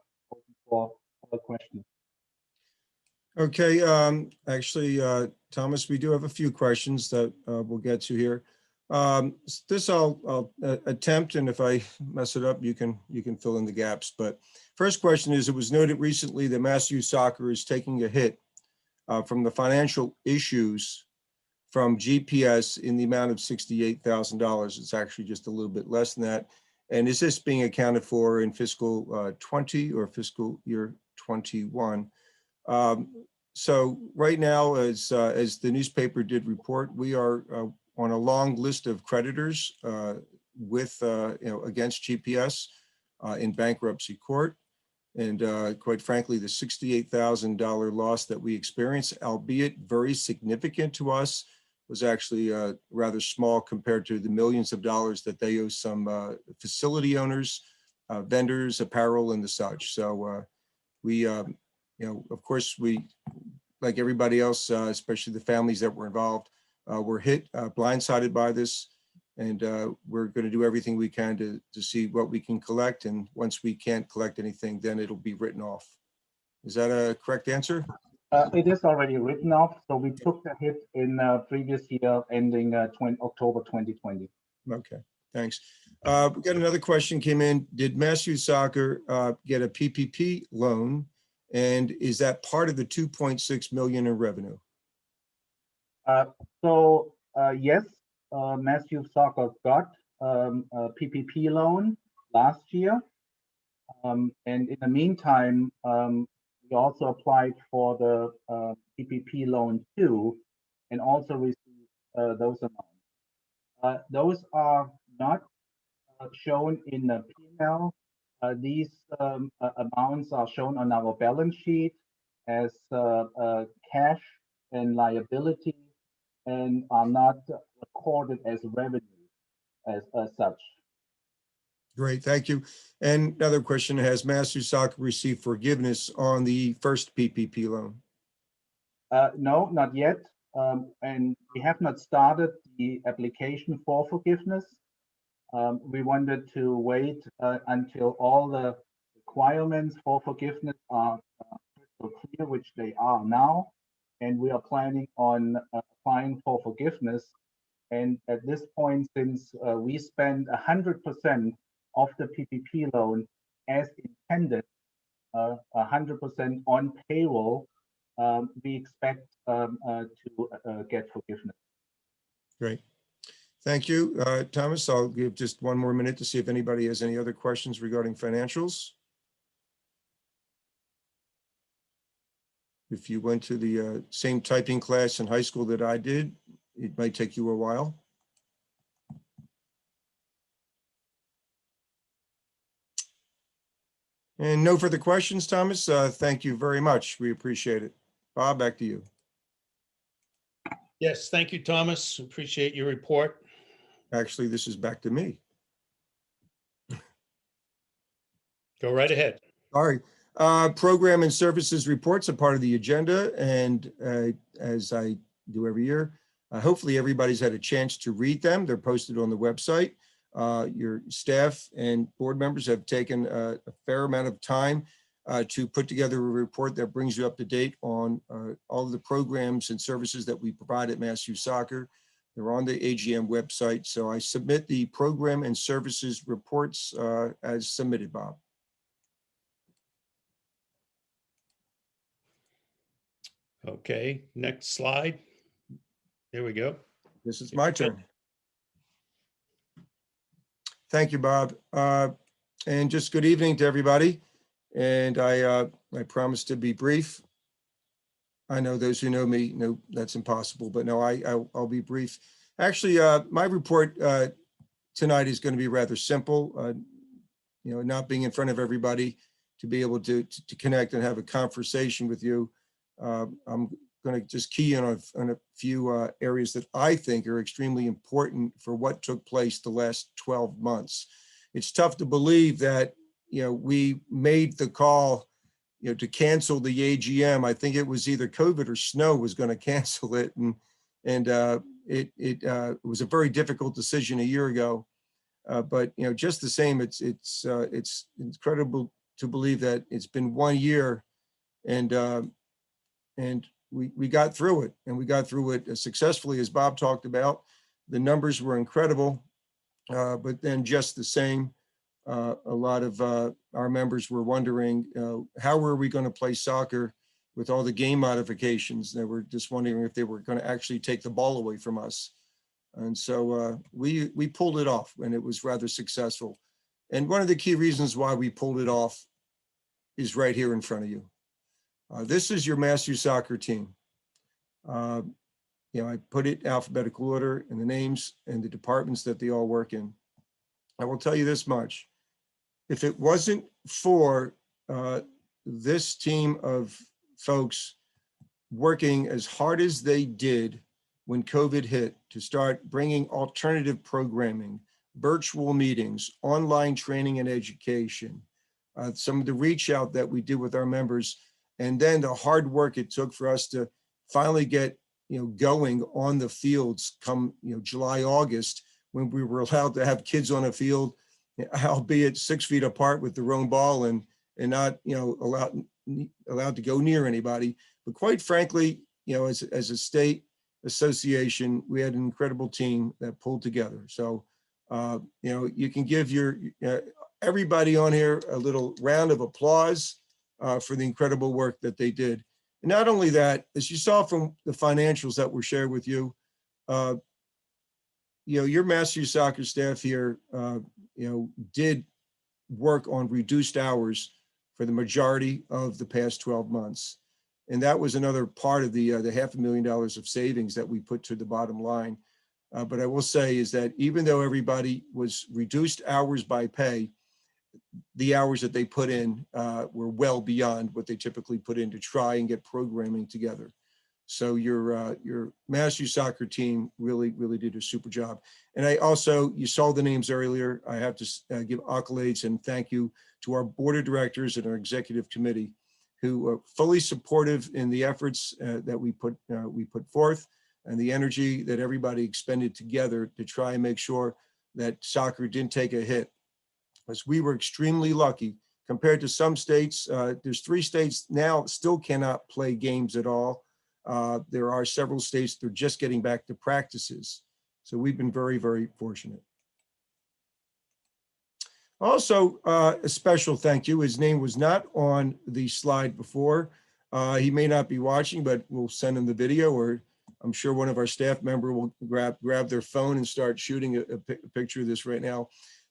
for other questions. Okay, actually, Thomas, we do have a few questions that we'll get to here. This I'll attempt, and if I mess it up, you can fill in the gaps. But first question is, it was noted recently that Mass Youth Soccer is taking a hit from the financial issues from GPS in the amount of $68,000. It's actually just a little bit less than that. And is this being accounted for in fiscal 20 or fiscal year 21? So right now, as the newspaper did report, we are on a long list of creditors with against GPS in bankruptcy court. And quite frankly, the $68,000 loss that we experienced, albeit very significant to us, was actually rather small compared to the millions of dollars that they owe some facility owners, vendors, apparel, and the such. So we, you know, of course, we, like everybody else, especially the families that were involved, were hit blindsided by this. And we're going to do everything we can to see what we can collect. And once we can't collect anything, then it'll be written off. Is that a correct answer? It is already written off. So we took the hit in previous year ending October 2020. Okay, thanks. We got another question came in. Did Mass Youth Soccer get a PPP loan? And is that part of the 2.6 million in revenue? Yes, Mass Youth Soccer got a PPP loan last year. And in the meantime, we also applied for the PPP loan too, and also received those amounts. Those are not shown in the P&L. These amounts are shown on our balance sheet as cash and liability, and are not recorded as revenue as such. Great, thank you. And another question, has Mass Youth Soccer received forgiveness on the first PPP loan? No, not yet. And we have not started the application for forgiveness. We wanted to wait until all the requirements for forgiveness are crystal clear, which they are now. And we are planning on applying for forgiveness. And at this point, since we spend 100% of the PPP loan as intended, 100% on payroll, we expect to get forgiveness. Great. Thank you, Thomas. I'll give just one more minute to see if anybody has any other questions regarding financials. If you went to the same typing class in high school that I did, it might take you a while. And no further questions, Thomas. Thank you very much. We appreciate it. Bob, back to you. Yes, thank you, Thomas. Appreciate your report. Actually, this is back to me. Go right ahead. Sorry. Program and services reports are part of the agenda. And as I do every year, hopefully everybody's had a chance to read them. They're posted on the website. Your staff and board members have taken a fair amount of time to put together a report that brings you up to date on all of the programs and services that we provide at Mass Youth Soccer. They're on the AGM website. So I submit the program and services reports as submitted, Bob. Okay, next slide. There we go. This is my turn. Thank you, Bob. And just good evening to everybody. And I promise to be brief. I know those who know me know that's impossible, but no, I'll be brief. Actually, my report tonight is going to be rather simple. You know, not being in front of everybody, to be able to connect and have a conversation with you. I'm going to just key in on a few areas that I think are extremely important for what took place the last 12 months. It's tough to believe that, you know, we made the call, you know, to cancel the AGM. I think it was either COVID or snow was going to cancel it. And it was a very difficult decision a year ago. But, you know, just the same, it's incredible to believe that it's been 1 year and we got through it, and we got through it successfully, as Bob talked about. The numbers were incredible, but then just the same, a lot of our members were wondering, how were we going to play soccer with all the game modifications? They were just wondering if they were going to actually take the ball away from us. And so we pulled it off, and it was rather successful. And one of the key reasons why we pulled it off is right here in front of you. This is your Mass Youth Soccer team. You know, I put it alphabetical order and the names and the departments that they all work in. I will tell you this much. If it wasn't for this team of folks working as hard as they did when COVID hit to start bringing alternative programming, virtual meetings, online training and education, some of the reach out that we did with our members, and then the hard work it took for us to finally get going on the fields come July, August, when we were allowed to have kids on a field, albeit 6 feet apart with their own ball and not allowed to go near anybody. But quite frankly, as a state association, we had an incredible team that pulled together. So you can give everybody on here a little round of applause for the incredible work that they did. And not only that, as you saw from the financials that were shared with you, your Mass Youth Soccer staff here, did work on reduced hours for the majority of the past 12 months. And that was another part of the $500,000 of savings that we put to the bottom line. But I will say is that even though everybody was reduced hours by pay, the hours that they put in were well beyond what they typically put in to try and get programming together. So your Mass Youth Soccer team really did a super job. And you saw the names earlier. I have to give accolades and thank you to our board of directors and our executive committee, who are fully supportive in the efforts that we put forth, and the energy that everybody expended together to try and make sure that soccer didn't take a hit. Because we were extremely lucky compared to some states. There's 3 states now still cannot play games at all. There are several states that are just getting back to practices. So we've been very fortunate. Also, a special thank you. His name was not on the slide before. He may not be watching, but we'll send him the video, or I'm sure one of our staff member will grab their phone and start shooting a picture of this right now.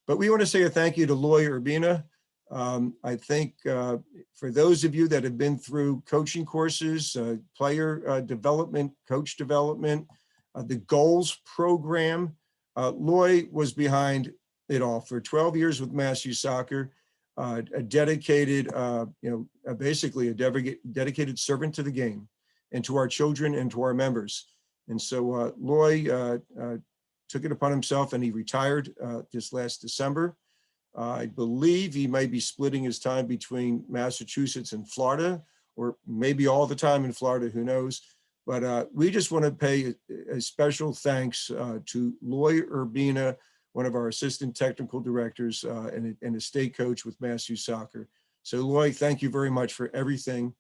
But we want to say a thank you to Loy Urbina. I think for those of you that have been through coaching courses, player development, coach development, the goals program, Loy was behind it all for 12 years with Mass Youth Soccer, a dedicated, basically a dedicated servant to the game and to our children and to our members. And so Loy took it upon himself, and he retired this last December. I believe he might be splitting his time between Massachusetts and Florida, or maybe all the time in Florida, who knows. But we just want to pay a special thanks to Loy Urbina, one of our assistant technical directors and a state coach with Mass Youth Soccer. So Loy, thank you very much for everything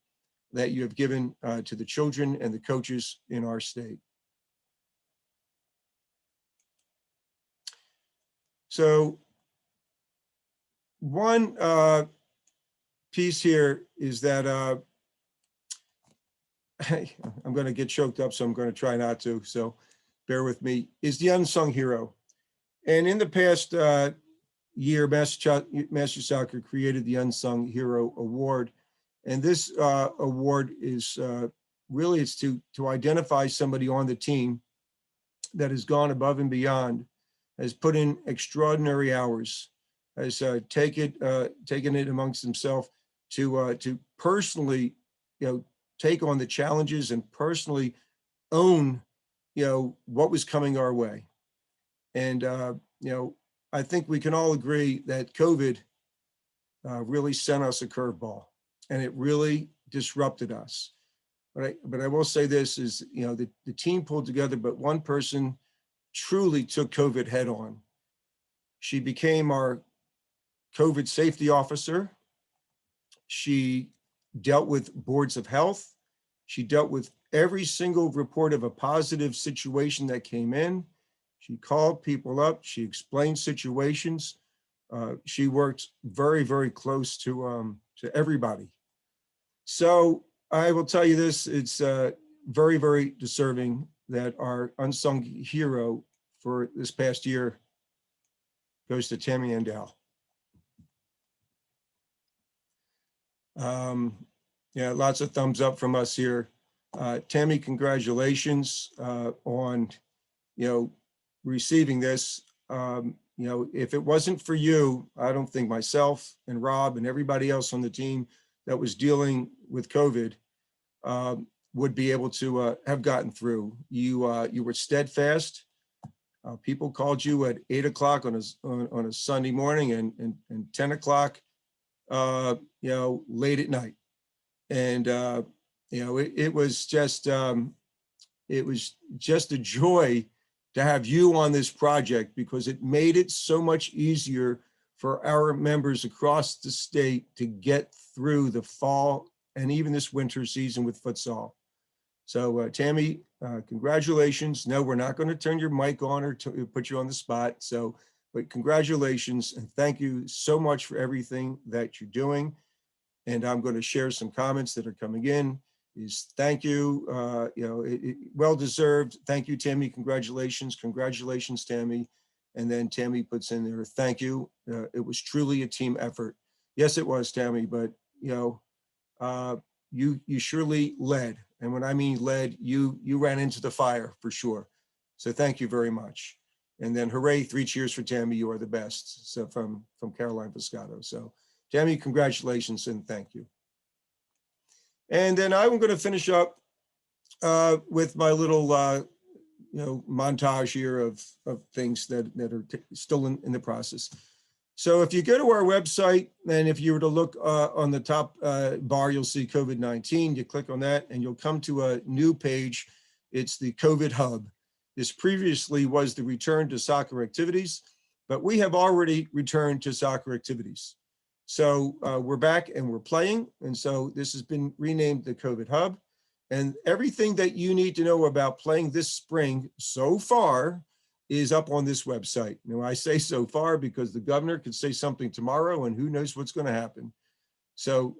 that you have given to the children and the coaches in our state. So one piece here is that I'm going to get choked up, so I'm going to try not to, so bear with me, is the unsung hero. And in the past year, Mass Youth Soccer created the Unsung Hero Award. And this award is really, it's to identify somebody on the team that has gone above and beyond, has put in extraordinary hours, has taken it amongst himself to personally, take on the challenges and personally own, what was coming our way. And, I think we can all agree that COVID really sent us a curveball, and it really disrupted us. But I will say this is, the team pulled together, but one person truly took COVID head on. She became our COVID safety officer. She dealt with boards of health. She dealt with every single report of a positive situation that came in. She called people up. She explained situations. She worked very close to everybody. So I will tell you this, it's very deserving that our unsung hero for this past year goes to Tammy Andell. Yeah, lots of thumbs up from us here. Tammy, congratulations on, receiving this. If it wasn't for you, I don't think myself and Rob and everybody else on the team that was dealing with COVID, would be able to have gotten through. You were steadfast. People called you at 8 o'clock on a Sunday morning and 10 o'clock, late at night. And, it was just a joy to have you on this project, because it made it so much easier for our members across the state to get through the fall and even this winter season with futsal. So Tammy, congratulations. No, we're not going to turn your mic on or put you on the spot. So, but congratulations and thank you so much for everything that you're doing. And I'm going to share some comments that are coming in. Thank you, well-deserved. Thank you, Tammy. Congratulations. Congratulations, Tammy. And then Tammy puts in there, thank you. It was truly a team effort. Yes, it was, Tammy, but you surely led. And when I mean led, you ran into the fire for sure. So thank you very much. And then hooray, 3 cheers for Tammy. You are the best. So from Caroline Piscato. So Tammy, congratulations and thank you. And then I'm going to finish up with my little, montage here of things that are still in the process. So if you go to our website, and if you were to look on the top bar, you'll see COVID-19. You click on that and you'll come to a new page. It's the COVID Hub. This previously was the return to soccer activities, but we have already returned to soccer activities. So we're back and we're playing. And so this has been renamed the COVID Hub. And everything that you need to know about playing this spring so far is up on this website. Now I say so far because the governor could say something tomorrow and who knows what's going to happen. So,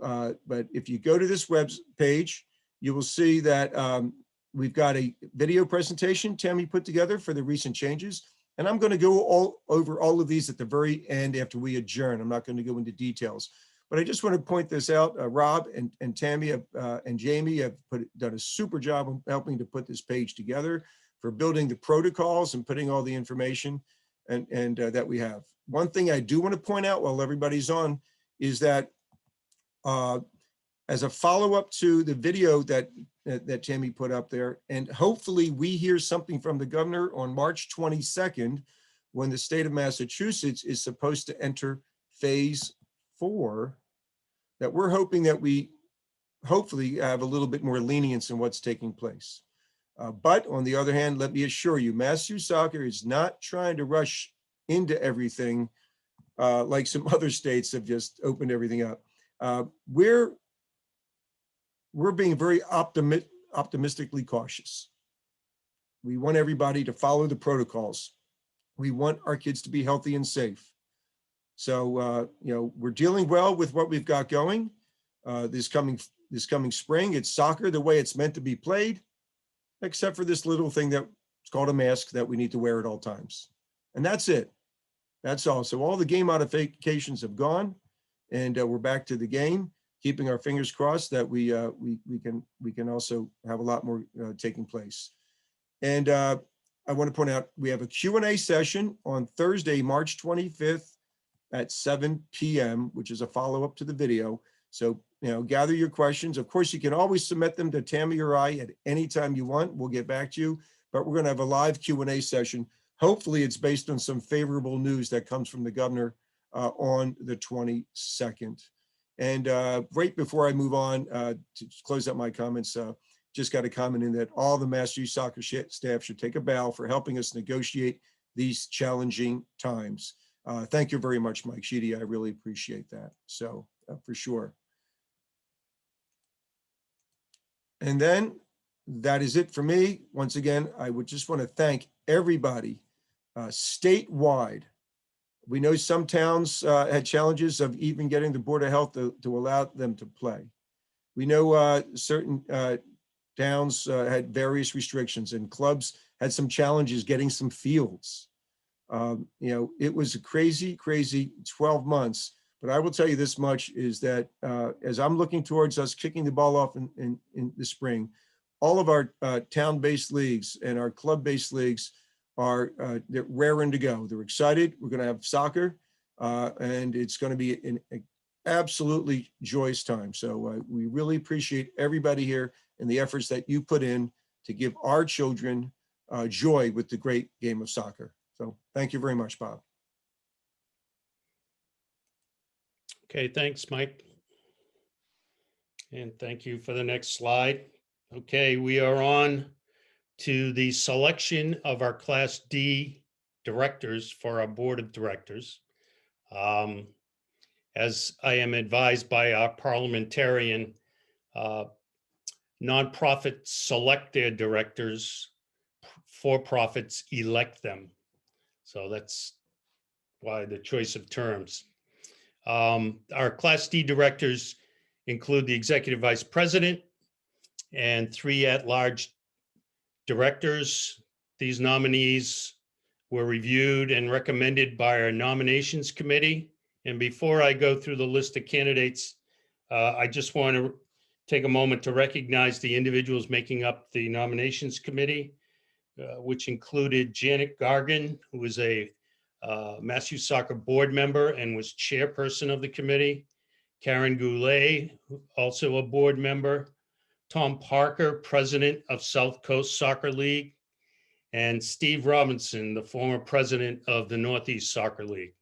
but if you go to this web page, you will see that we've got a video presentation Tammy put together for the recent changes. And I'm going to go over all of these at the very end after we adjourn. I'm not going to go into details, but I just want to point this out. Rob and Tammy and Jamie have done a super job of helping to put this page together, for building the protocols and putting all the information and that we have. One thing I do want to point out while everybody's on is that as a follow-up to the video that Tammy put up there, and hopefully we hear something from the governor on March 22nd, when the state of Massachusetts is supposed to enter phase 4, that we're hoping that we hopefully have a little bit more lenience in what's taking place. But on the other hand, let me assure you, Massachusetts Soccer is not trying to rush into everything like some other states have just opened everything up. We're being very optimistically cautious. We want everybody to follow the protocols. We want our kids to be healthy and safe. So, we're dealing well with what we've got going. This coming spring, it's soccer the way it's meant to be played, except for this little thing that's called a mask that we need to wear at all times. And that's it. That's all. So all the game modifications have gone, and we're back to the game, keeping our fingers crossed that we can also have a lot more taking place. And I want to point out, we have a Q&A session on Thursday, March 25th at 7 p.m., which is a follow-up to the video. So, gather your questions. Of course, you can always submit them to Tammy or I at any time you want. We'll get back to you, but we're going to have a live Q&A session. Hopefully it's based on some favorable news that comes from the governor on the 22nd. And right before I move on to close out my comments, just got a comment in that all the Massachusetts soccer staff should take a bow for helping us negotiate these challenging times. Thank you very much, Mike Sheedy. I really appreciate that. So for sure. And then that is it for me. Once again, I would just want to thank everybody statewide. We know some towns had challenges of even getting the Board of Health to allow them to play. We know certain towns had various restrictions, and clubs had some challenges getting some fields. It was a crazy 12 months. But I will tell you this much is that as I'm looking towards us kicking the ball off in the spring, all of our town-based leagues and our club-based leagues they're raring to go. They're excited. We're going to have soccer, and it's going to be an absolutely joyous time. So we really appreciate everybody here and the efforts that you put in to give our children joy with the great game of soccer. So thank you very much, Bob. Okay, thanks, Mike. And thank you for the next slide. Okay, we are on to the selection of our Class D directors for our Board of Directors. As I am advised by our parliamentarian, nonprofits select their directors, for-profits elect them. So that's why the choice of terms. Our Class D directors include the Executive Vice President and 3 at-large directors. These nominees were reviewed and recommended by our Nominations Committee. And before I go through the list of candidates, I just want to take a moment to recognize the individuals making up the Nominations Committee, which included Janet Gargan, who is a Mass Youth Soccer board member and was chairperson of the committee, Karen Goulet, also a board member, Tom Parker, president of South Coast Soccer League, and Steve Robinson, the former president of the Northeast Soccer League.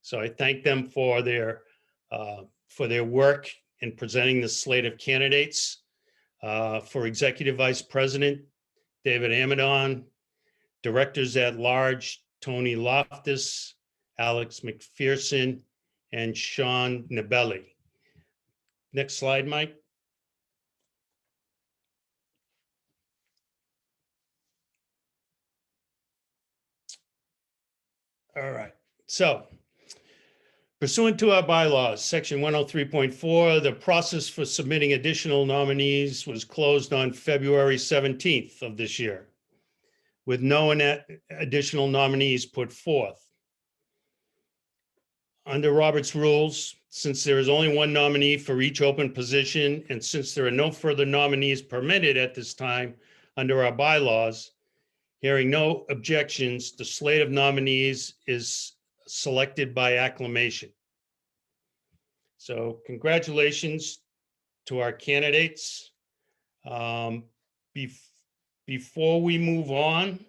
So I thank them for their work in presenting the slate of candidates. For Executive Vice President, David Amadon, Directors at Large, Tony Loftus, Alex McPherson, and Sean Nebelli. Next slide, Mike. All right, so pursuant to our bylaws, section 103.4, the process for submitting additional nominees was closed on February 17th of this year, with no additional nominees put forth. Under Robert's rules, since there is only one nominee for each open position, and since there are no further nominees permitted at this time under our bylaws, hearing no objections, the slate of nominees is selected by acclamation. So congratulations to our candidates. Before we move on,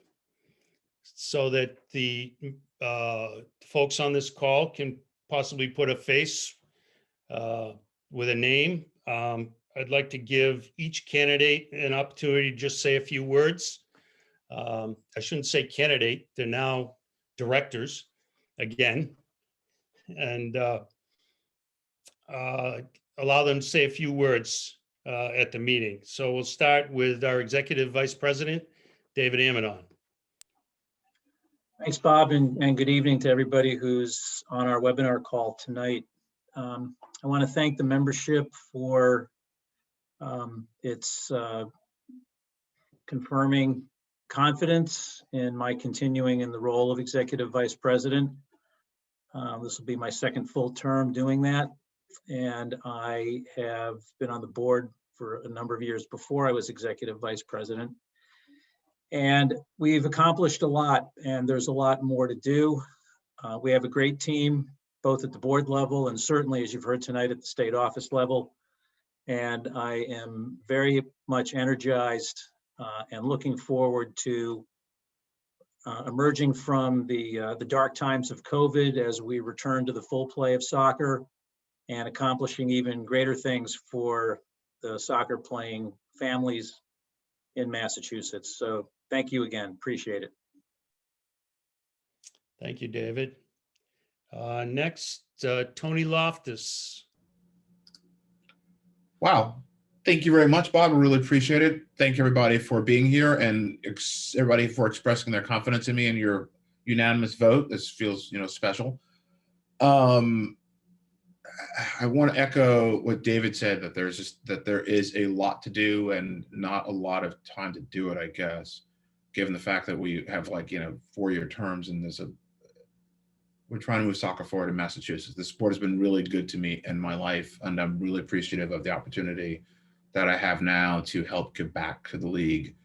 so that the folks on this call can possibly put a face with a name, I'd like to give each candidate an opportunity to just say a few words. I shouldn't say candidate, they're now directors again, and allow them to say a few words at the meeting. So we'll start with our Executive Vice President, David Amadon. Thanks, Bob, and good evening to everybody who's on our webinar call tonight. I want to thank the membership for its confirming confidence in my continuing in the role of Executive Vice President. This will be my second full term doing that, and I have been on the board for a number of years before I was Executive Vice President. And we've accomplished a lot, and there's a lot more to do. We have a great team, both at the board level and certainly, as you've heard tonight, at the state office level. And I am very much energized and looking forward to emerging from the dark times of COVID as we return to the full play of soccer and accomplishing even greater things for the soccer playing families in Massachusetts. So thank you again, appreciate it. Thank you, David. Next, Tony Loftus. Wow. Thank you very much, Bob. I really appreciate it. Thank everybody for being here and everybody for expressing their confidence in me and your unanimous vote. This feels, special. I want to echo what David said, that there is a lot to do and not a lot of time to do it, I guess, given the fact that we have 4-year terms and we're trying to move soccer forward in Massachusetts. The sport has been really good to me in my life, and I'm really appreciative of the opportunity that I have now to help give back to the league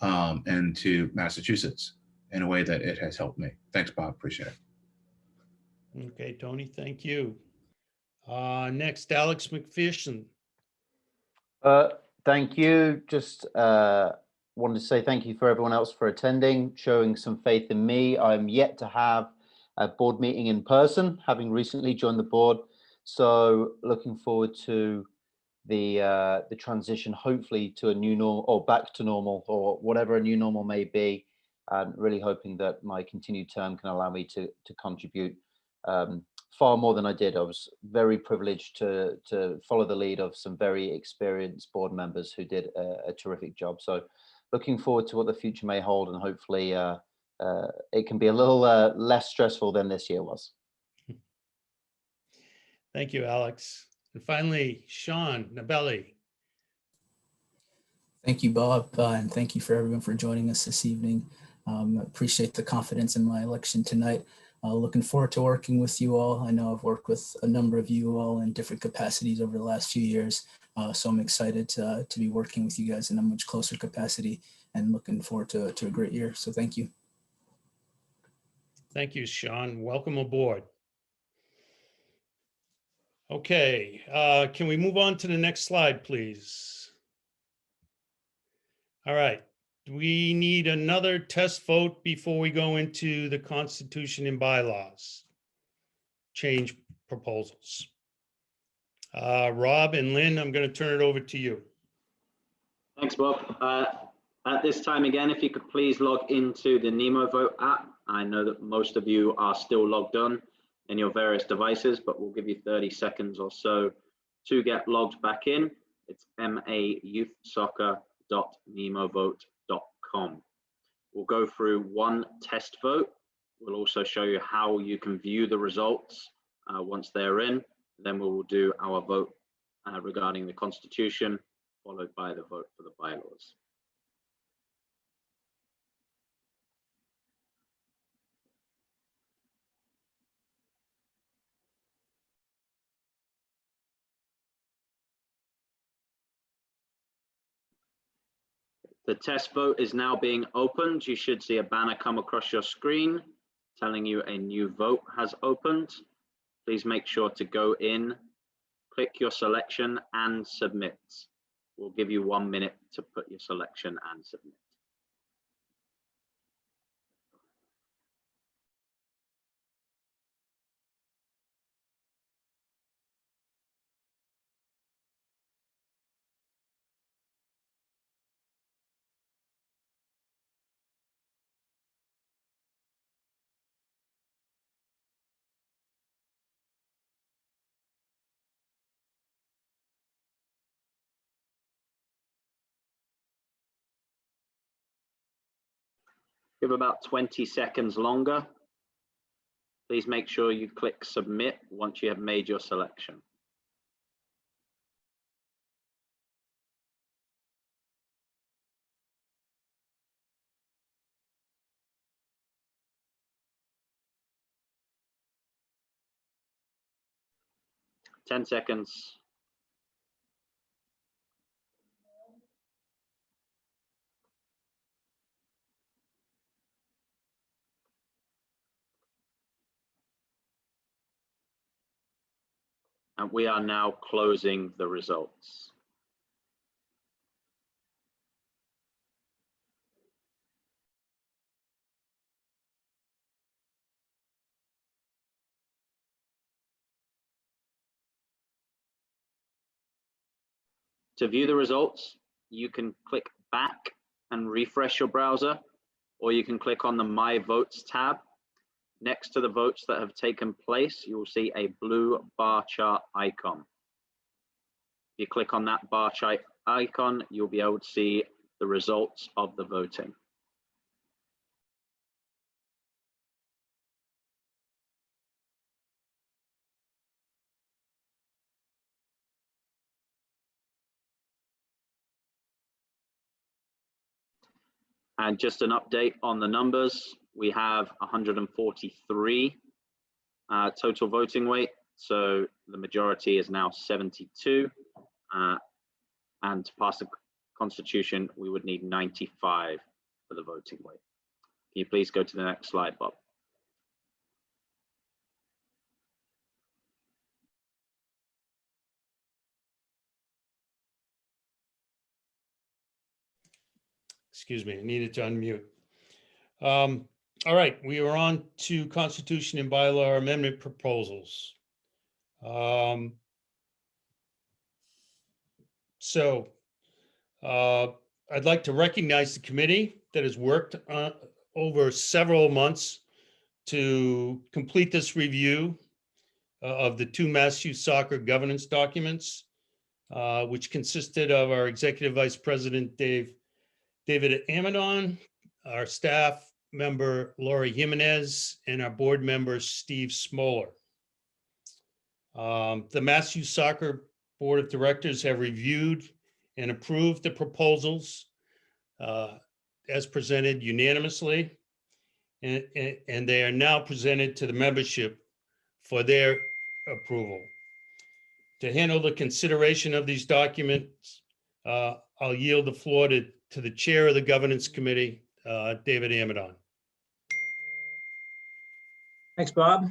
and to Massachusetts in a way that it has helped me. Thanks, Bob. Appreciate it. Okay, Tony, thank you. Next, Alex McPherson. Thank you. Just wanted to say thank you for everyone else for attending, showing some faith in me. I'm yet to have a board meeting in person, having recently joined the board. So looking forward to the transition, hopefully to a new normal or back to normal or whatever a new normal may be. I'm really hoping that my continued term can allow me to contribute far more than I did. I was very privileged to follow the lead of some very experienced board members who did a terrific job. So looking forward to what the future may hold, and hopefully it can be a little less stressful than this year was. Thank you, Alex. And finally, Sean Nebelli. Thank you, Bob, and thank you for everyone for joining us this evening. Appreciate the confidence in my election tonight. Looking forward to working with you all. I know I've worked with a number of you all in different capacities over the last few years, so I'm excited to be working with you guys in a much closer capacity and looking forward to a great year. So thank you. Thank you, Sean. Welcome aboard. Okay, can we move on to the next slide, please? All right, we need another test vote before we go into the Constitution and bylaws change proposals. Rob and Lynn, I'm going to turn it over to you. Thanks, Bob. At this time again, if you could please log into the NemoVote app. I know that most of you are still logged on in your various devices, but we'll give you 30 seconds or so to get logged back in. It's mayouthsoccer.nemovote.com. We'll go through one test vote. We'll also show you how you can view the results once they're in. Then we will do our vote regarding the Constitution, followed by the vote for the bylaws. The test vote is now being opened. You should see a banner come across your screen telling you a new vote has opened. Please make sure to go in, click your selection and submit. We'll give you 1 minute to put your selection and submit. Give about 20 seconds longer. Please make sure you click submit once you have made your selection. Ten seconds. And we are now closing the results. To view the results, you can click back and refresh your browser, or you can click on the My Votes tab. Next to the votes that have taken place, you will see a blue bar chart icon. If you click on that bar chart icon, you'll be able to see the results of the voting. And just an update on the numbers, we have 143 total voting weight. So the majority is now 72. And to pass the Constitution, we would need 95 for the voting weight. Can you please go to the next slide, Bob? Excuse me, I needed to unmute. All right, we are on to Constitution and Bylaw Amendment proposals. So I'd like to recognize the committee that has worked over several months to complete this review of the two Mass Youth Soccer governance documents, which consisted of our Executive Vice President, David Amadon, our staff member, Lori Jimenez, and our board member, Steve Smoller. The Mass Youth Soccer Board of Directors have reviewed and approved the proposals as presented unanimously, and they are now presented to the membership for their approval. To handle the consideration of these documents, I'll yield the floor to the chair of the governance committee, David Amadon. Thanks, Bob.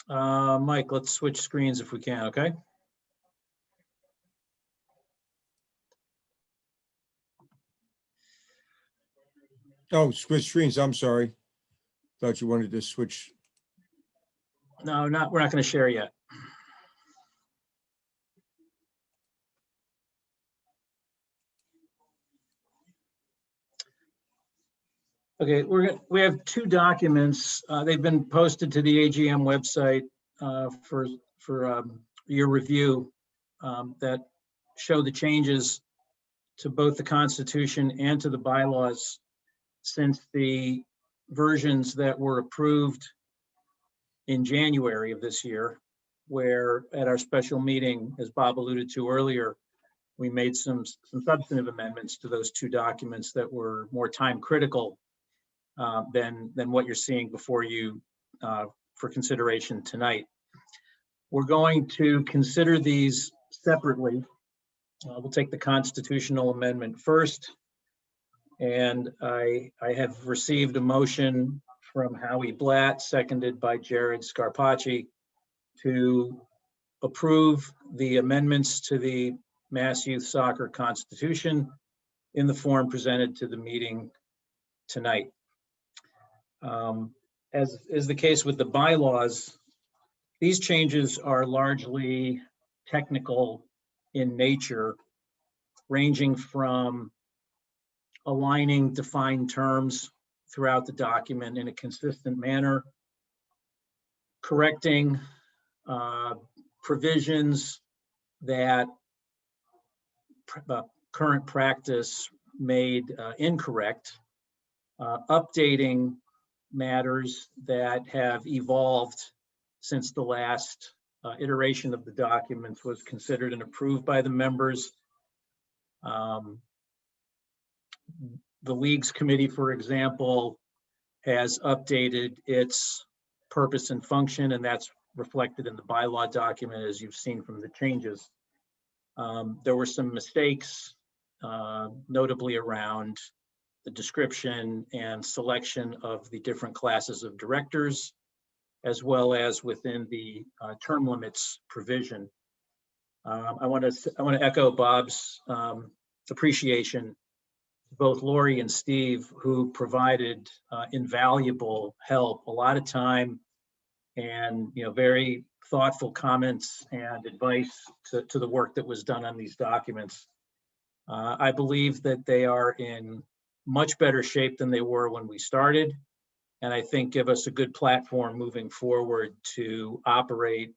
Mike, let's switch screens if we can, okay? Oh, switch screens. I'm sorry. Thought you wanted to switch. No, we're not going to share yet. Okay, we have two documents. They've been posted to the AGM website for your review that show the changes to both the Constitution and to the bylaws since the versions that were approved in January of this year, where at our special meeting, as Bob alluded to earlier, we made some substantive amendments to those two documents that were more time critical than what you're seeing before you for consideration tonight. We're going to consider these separately. We'll take the constitutional amendment first. And I have received a motion from Howie Blatt, seconded by Jared Scarpacci, to approve the amendments to the Mass Youth Soccer Constitution in the form presented to the meeting tonight. As is the case with the bylaws, these changes are largely technical in nature, ranging from aligning defined terms throughout the document in a consistent manner, correcting provisions that current practice made incorrect, updating matters that have evolved since the last iteration of the documents was considered and approved by the members. The Leagues Committee, for example, has updated its purpose and function, and that's reflected in the bylaw document, as you've seen from the changes. There were some mistakes, notably around the description and selection of the different classes of directors, as well as within the term limits provision. I want to echo Bob's appreciation to both Lori and Steve, who provided invaluable help, a lot of time, and very thoughtful comments and advice to the work that was done on these documents. I believe that they are in much better shape than they were when we started, and I think give us a good platform moving forward to operate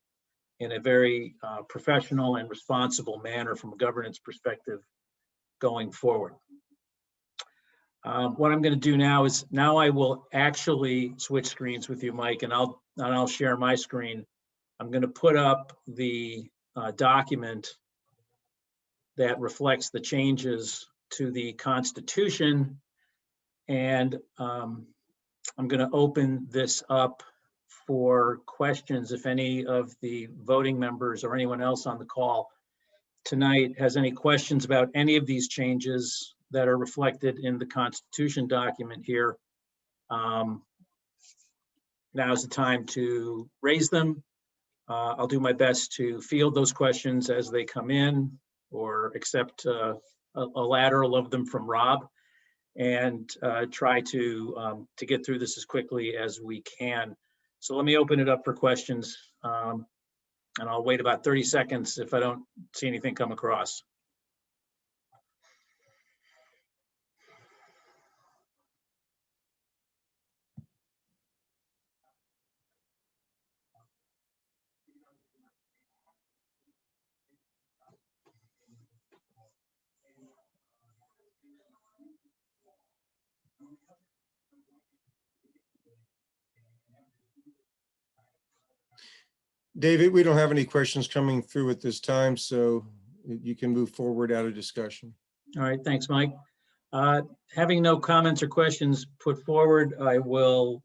in a very professional and responsible manner from a governance perspective going forward. What I'm going to do now is I will actually switch screens with you, Mike, and I'll share my screen. I'm going to put up the document that reflects the changes to the Constitution, and I'm going to open this up for questions. If any of the voting members or anyone else on the call tonight has any questions about any of these changes that are reflected in the Constitution document here, now's the time to raise them. I'll do my best to field those questions as they come in, or accept a lateral of them from Rob. and try to get through this as quickly as we can. So let me open it up for questions, and I'll wait about 30 seconds if I don't see anything come across. David, we don't have any questions coming through at this time, so you can move forward out of discussion. All right, thanks, Mike. Having no comments or questions put forward, I will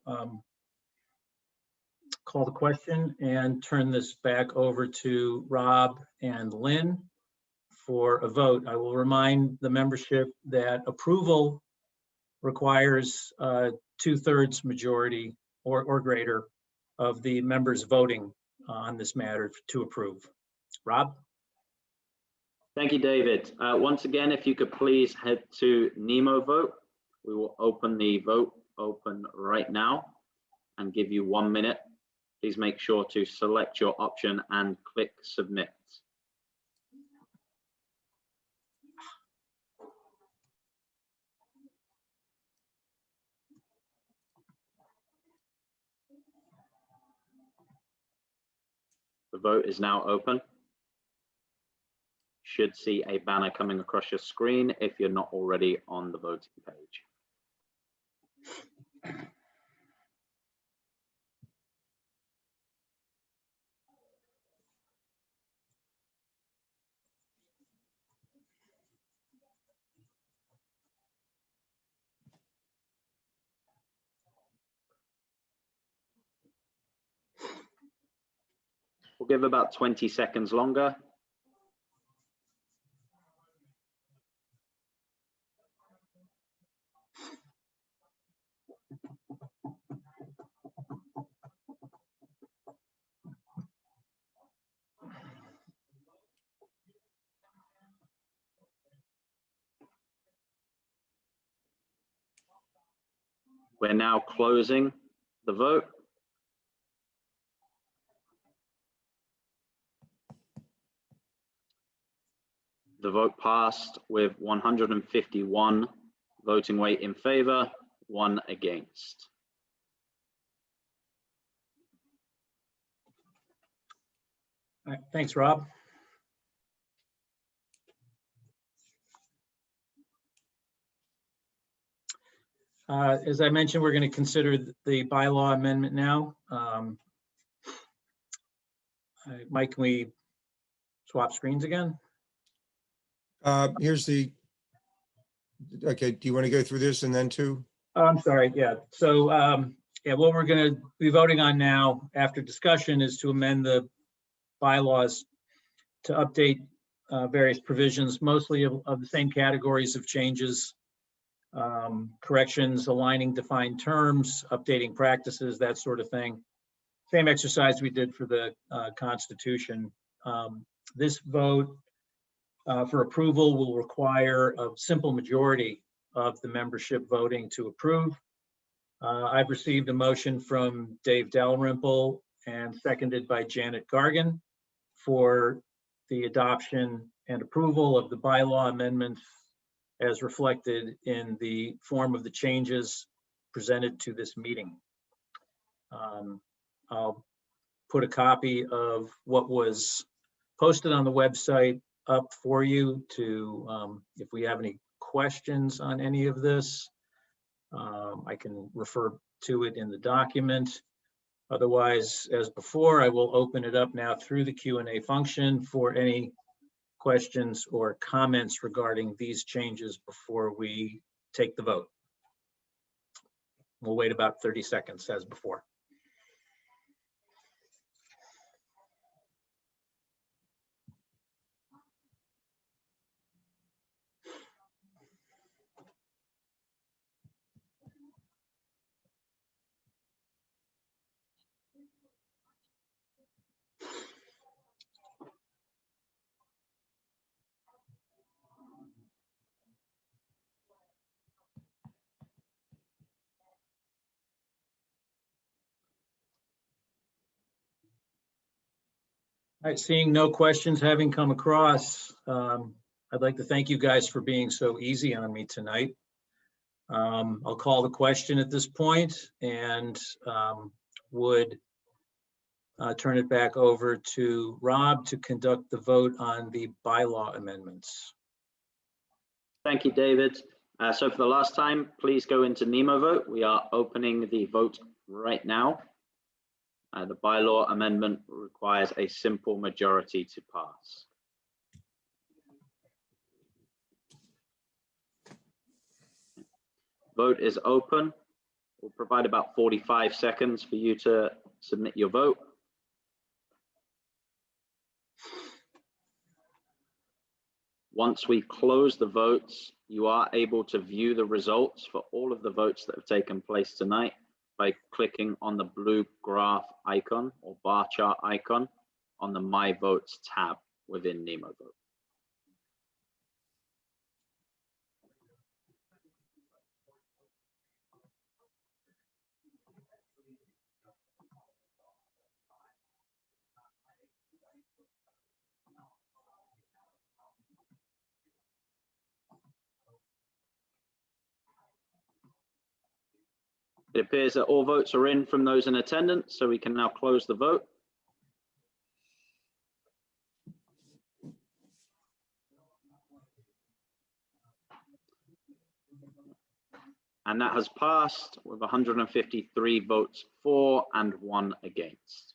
call the question and turn this back over to Rob and Lynn for a vote. I will remind the membership that approval requires 2/3 majority or greater of the members voting on this matter to approve. Rob? Thank you, David. Once again, if you could please head to Nemo Vote. We will open the vote right now and give you 1 minute. Please make sure to select your option and click submit. The vote is now open. Should see a banner coming across your screen if you're not already on the voting page. We'll give about 20 seconds longer. We're now closing the vote. The vote passed with 151 voting weight in favor, 1 against. All right, thanks, Rob. As I mentioned, we're going to consider the bylaw amendment now. Mike, can we swap screens again? Here's the, okay, do you want to go through this and then two? I'm sorry, yeah. So, yeah, what we're going to be voting on now after discussion is to amend the bylaws to update various provisions, mostly of the same categories of changes, corrections, aligning defined terms, updating practices, that sort of thing. Same exercise we did for the Constitution. This vote for approval will require a simple majority of the membership voting to approve. I've received a motion from Dave Dalrymple and seconded by Janet Gargan for the adoption and approval of the bylaw amendments as reflected in the form of the changes presented to this meeting. I'll put a copy of what was posted on the website up for you to, if we have any questions on any of this, I can refer to it in the document. Otherwise, as before, I will open it up now through the Q&A function for any questions or comments regarding these changes before we take the vote. We'll wait about 30 seconds as before. All right, seeing no questions having come across, I'd like to thank you guys for being so easy on me tonight. I'll call the question at this point and would turn it back over to Rob to conduct the vote on the bylaw amendments. Thank you, David. So for the last time, please go into Nemo vote. We are opening the vote right now. The bylaw amendment requires a simple majority to pass. Vote is open. We'll provide about 45 seconds for you to submit your vote. Once we close the votes, you are able to view the results for all of the votes that have taken place tonight by clicking on the blue graph icon or bar chart icon on the My Votes tab within Nemo Vote. It appears that all votes are in from those in attendance, so we can now close the vote. And that has passed with 153 votes for and 1 against.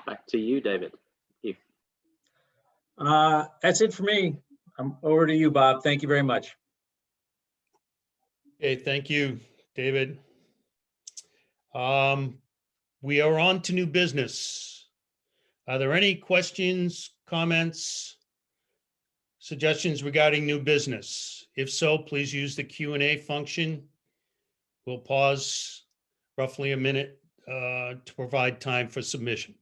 Back to you, David. Thank you. That's it for me. I'm over to you, Bob. Thank you very much. Okay, thank you, David. We are on to new business. Are there any questions, comments, suggestions regarding new business? If so, please use the Q&A function. We'll pause roughly a minute to provide time for submission.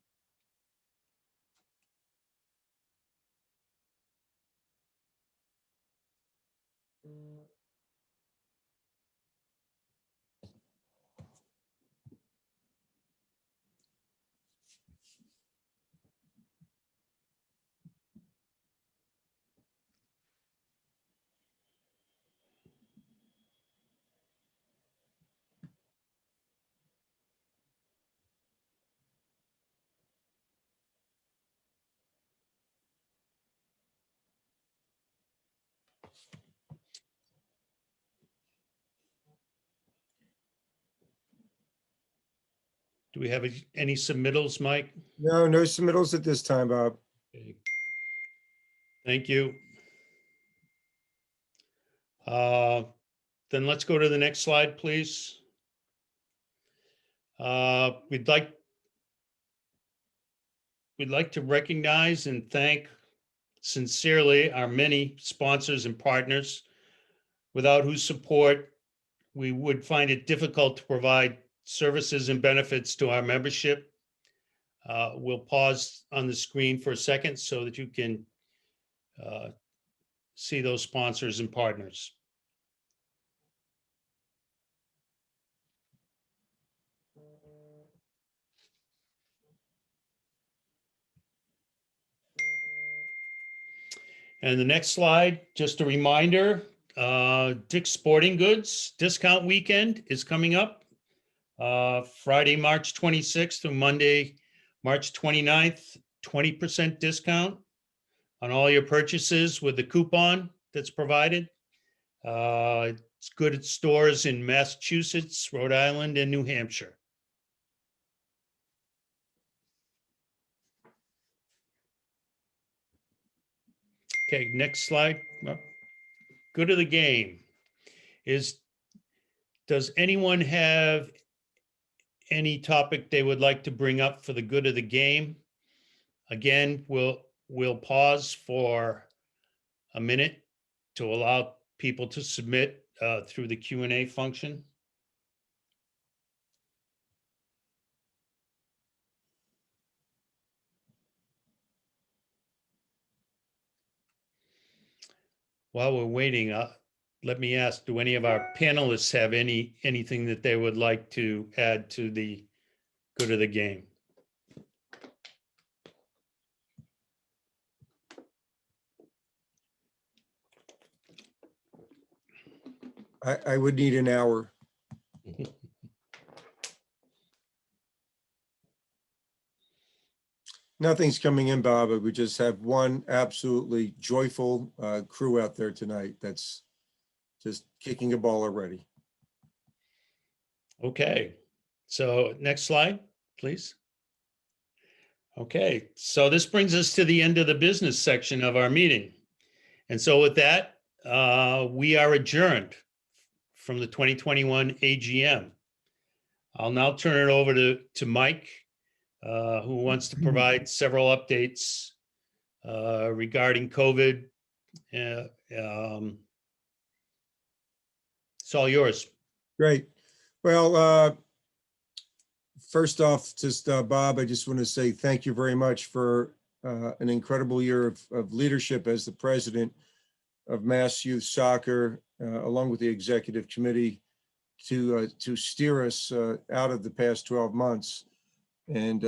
Do we have any submittals, Mike? No, no submittals at this time, Bob. Okay. Thank you. Then let's go to the next slide, please. We'd like to recognize and thank sincerely our many sponsors and partners, without whose support we would find it difficult to provide services and benefits to our membership. We'll pause on the screen for a second so that you can see those sponsors and partners. And the next slide, just a reminder, Dick's Sporting Goods discount weekend is coming up. Friday, March 26th through Monday, March 29th, 20% discount on all your purchases with the coupon that's provided. It's good at stores in Massachusetts, Rhode Island, and New Hampshire. Okay, next slide. Good of the game is, does anyone have any topic they would like to bring up for the good of the game? Again, we'll pause for a minute to allow people to submit through the Q&A function. While we're waiting, let me ask, do any of our panelists have anything that they would like to add to the good of the game. I would need an hour. Nothing's coming in, Bob, but we just have one absolutely joyful crew out there tonight that's just kicking a ball already. Okay, so next slide, please. Okay, so this brings us to the end of the business section of our meeting. And so with that, we are adjourned from the 2021 AGM. I'll now turn it over to Mike, who wants to provide several updates regarding COVID. It's all yours. Great. Well, first off, just Bob, I just want to say thank you very much for an incredible year of leadership as the president of Mass Youth Soccer, along with the executive committee, to steer us out of the past 12 months. And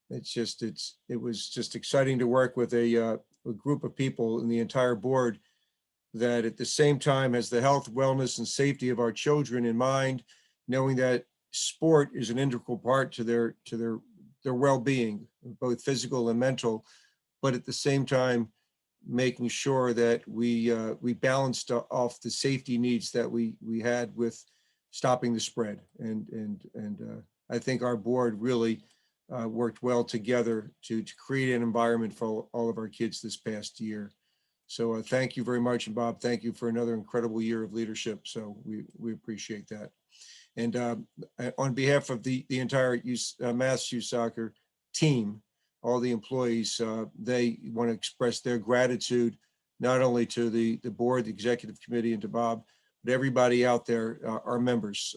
it was just exciting to work with a group of people in the entire board that at the same time has the health, wellness, and safety of our children in mind, knowing that sport is an integral part to their well-being, both physical and mental, but at the same time, making sure that we balanced off the safety needs that we had with stopping the spread. And I think our board really worked well together to create an environment for all of our kids this past year. So thank you very much. And Bob, thank you for another incredible year of leadership. So we appreciate that. And on behalf of the entire Mass Youth Soccer team, all the employees, they want to express their gratitude, not only to the board, the executive committee, and to Bob, but everybody out there, our members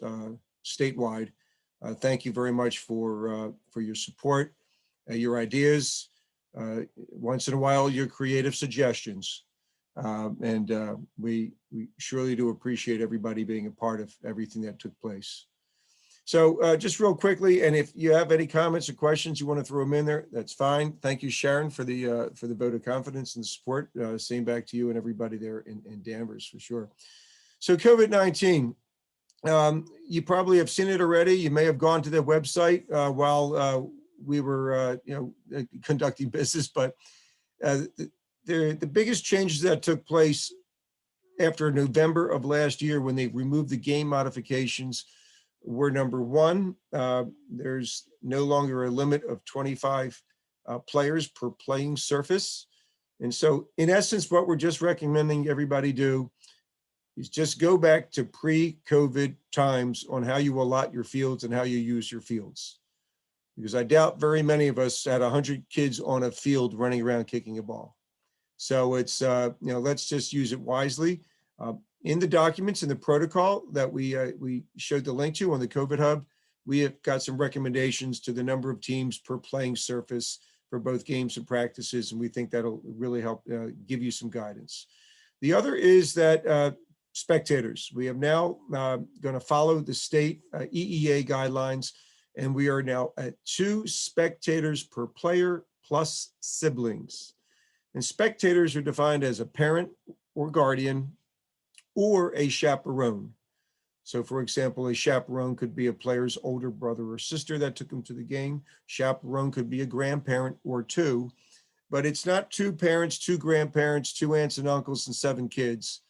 statewide. Thank you very much for your support, your ideas, once in a while, your creative suggestions. We surely do appreciate everybody being a part of everything that took place. So just real quickly, and if you have any comments or questions, you want to throw them in there, that's fine. Thank you, Sharon, for the vote of confidence and the support. Same back to you and everybody there in Danvers for sure. So COVID-19, you probably have seen it already. You may have gone to their website while we were conducting business, but the biggest changes that took place after November of last year when they removed the game modifications were, number one, there's no longer a limit of 25 players per playing surface. And so in essence, what we're just recommending everybody do is just go back to pre-COVID times on how you allot your fields and how you use your fields. Because I doubt very many of us had 100 kids on a field running around kicking a ball. So it's, let's just use it wisely. In the documents, in the protocol that we showed the link to on the COVID Hub, we have got some recommendations to the number of teams per playing surface for both games and practices, and we think that'll really help give you some guidance. The other is that spectators, we have now going to follow the state EEA guidelines, and we are now at 2 spectators per player plus siblings. And spectators are defined as a parent or guardian or a chaperone. So for example, a chaperone could be a player's older brother or sister that took them to the game. Chaperone could be a grandparent or 2, but it's not 2 parents, 2 grandparents, 2 aunts and uncles, and 7 kids.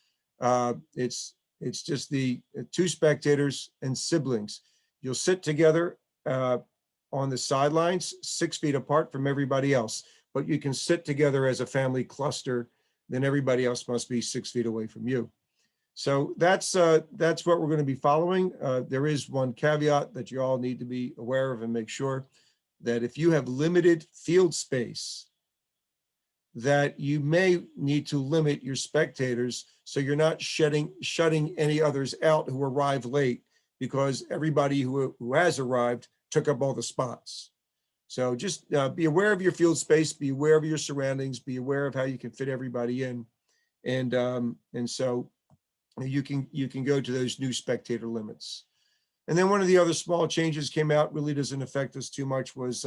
It's just the 2 spectators and siblings. You'll sit together on the sidelines, 6 feet apart from everybody else, but you can sit together as a family cluster. Then everybody else must be 6 feet away from you. So that's what we're going to be following. There is one caveat that you all need to be aware of and make sure that if you have limited field space, that you may need to limit your spectators so you're not shutting any others out who arrive late, because everybody who has arrived took up all the spots. So just be aware of your field space, be aware of your surroundings, be aware of how you can fit everybody in, and so you can go to those new spectator limits. And then one of the other small changes came out, really doesn't affect us too much, was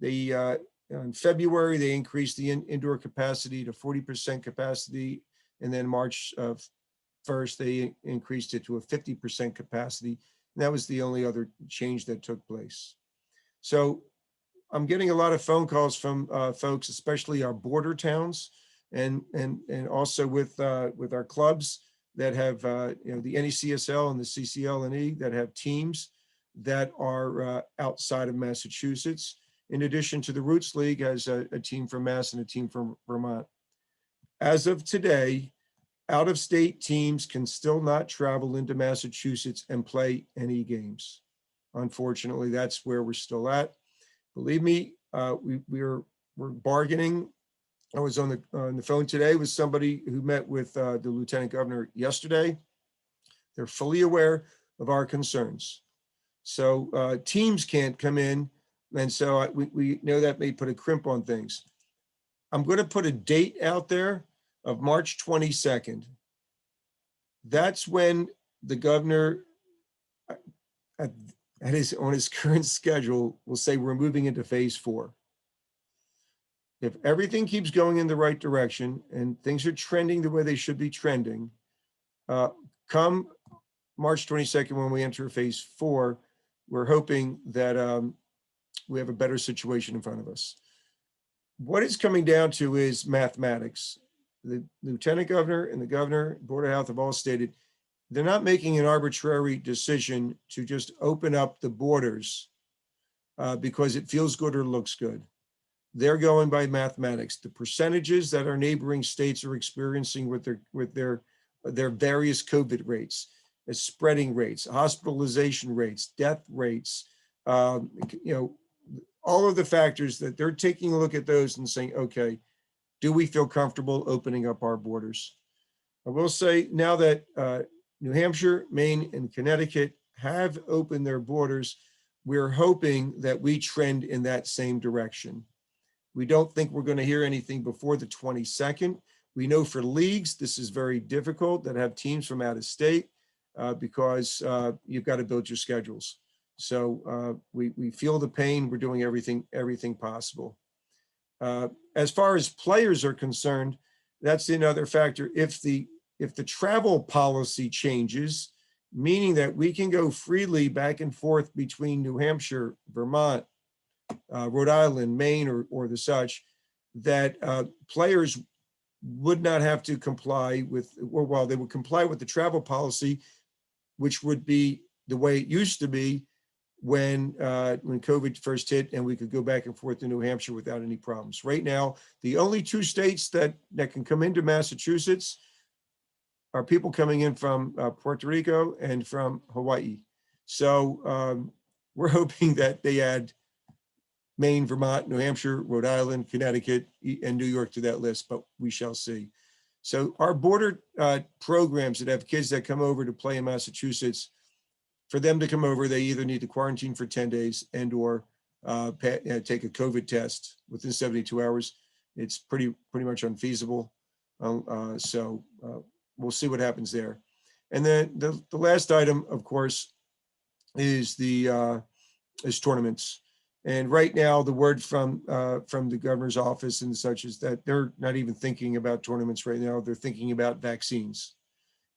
in February, they increased the indoor capacity to 40% capacity. And then March 1st, they increased it to a 50% capacity. And that was the only other change that took place. So I'm getting a lot of phone calls from folks, especially our border towns, and also with our clubs that have the NECSL and the CCL&E that have teams that are outside of Massachusetts. In addition to the Roots League has a team from Mass and a team from Vermont. As of today, out-of-state teams can still not travel into Massachusetts and play any games. Unfortunately, that's where we're still at. Believe me, we're bargaining. I was on the phone today with somebody who met with the Lieutenant Governor yesterday. They're fully aware of our concerns. So teams can't come in, and so we know that may put a crimp on things. I'm going to put a date out there of March 22nd. That's when the governor, on his current schedule, will say we're moving into phase 4. If everything keeps going in the right direction and things are trending the way they should be trending, come March 22nd, when we enter phase 4, we're hoping that we have a better situation in front of us. What it's coming down to is mathematics. The Lieutenant Governor and the Governor, Board of Health have all stated they're not making an arbitrary decision to just open up the borders because it feels good or looks good. They're going by mathematics. The percentages that our neighboring states are experiencing with their various COVID rates, spreading rates, hospitalization rates, death rates, all of the factors that they're taking a look at those and saying, okay, do we feel comfortable opening up our borders? I will say now that New Hampshire, Maine, and Connecticut have opened their borders, we're hoping that we trend in that same direction. We don't think we're going to hear anything before the 22nd. We know for leagues, this is very difficult that have teams from out of state because you've got to build your schedules. So we feel the pain. We're doing everything possible. As far as players are concerned, that's another factor. If the travel policy changes, meaning that we can go freely back and forth between New Hampshire, Vermont, Rhode Island, Maine, or the such, that players would not have to comply with, or while they would comply with the travel policy, which would be the way it used to be when COVID first hit and we could go back and forth to New Hampshire without any problems. Right now, the only 2 states that can come into Massachusetts are people coming in from Puerto Rico and from Hawaii. So we're hoping that they add Maine, Vermont, New Hampshire, Rhode Island, Connecticut, and New York to that list, but we shall see. So our border programs that have kids that come over to play in Massachusetts, for them to come over, they either need to quarantine for 10 days and or take a COVID test within 72 hours. It's pretty much unfeasible. So we'll see what happens there. And then the last item, of course, is tournaments. And right now, the word from the governor's office and such is that they're not even thinking about tournaments right now. They're thinking about vaccines,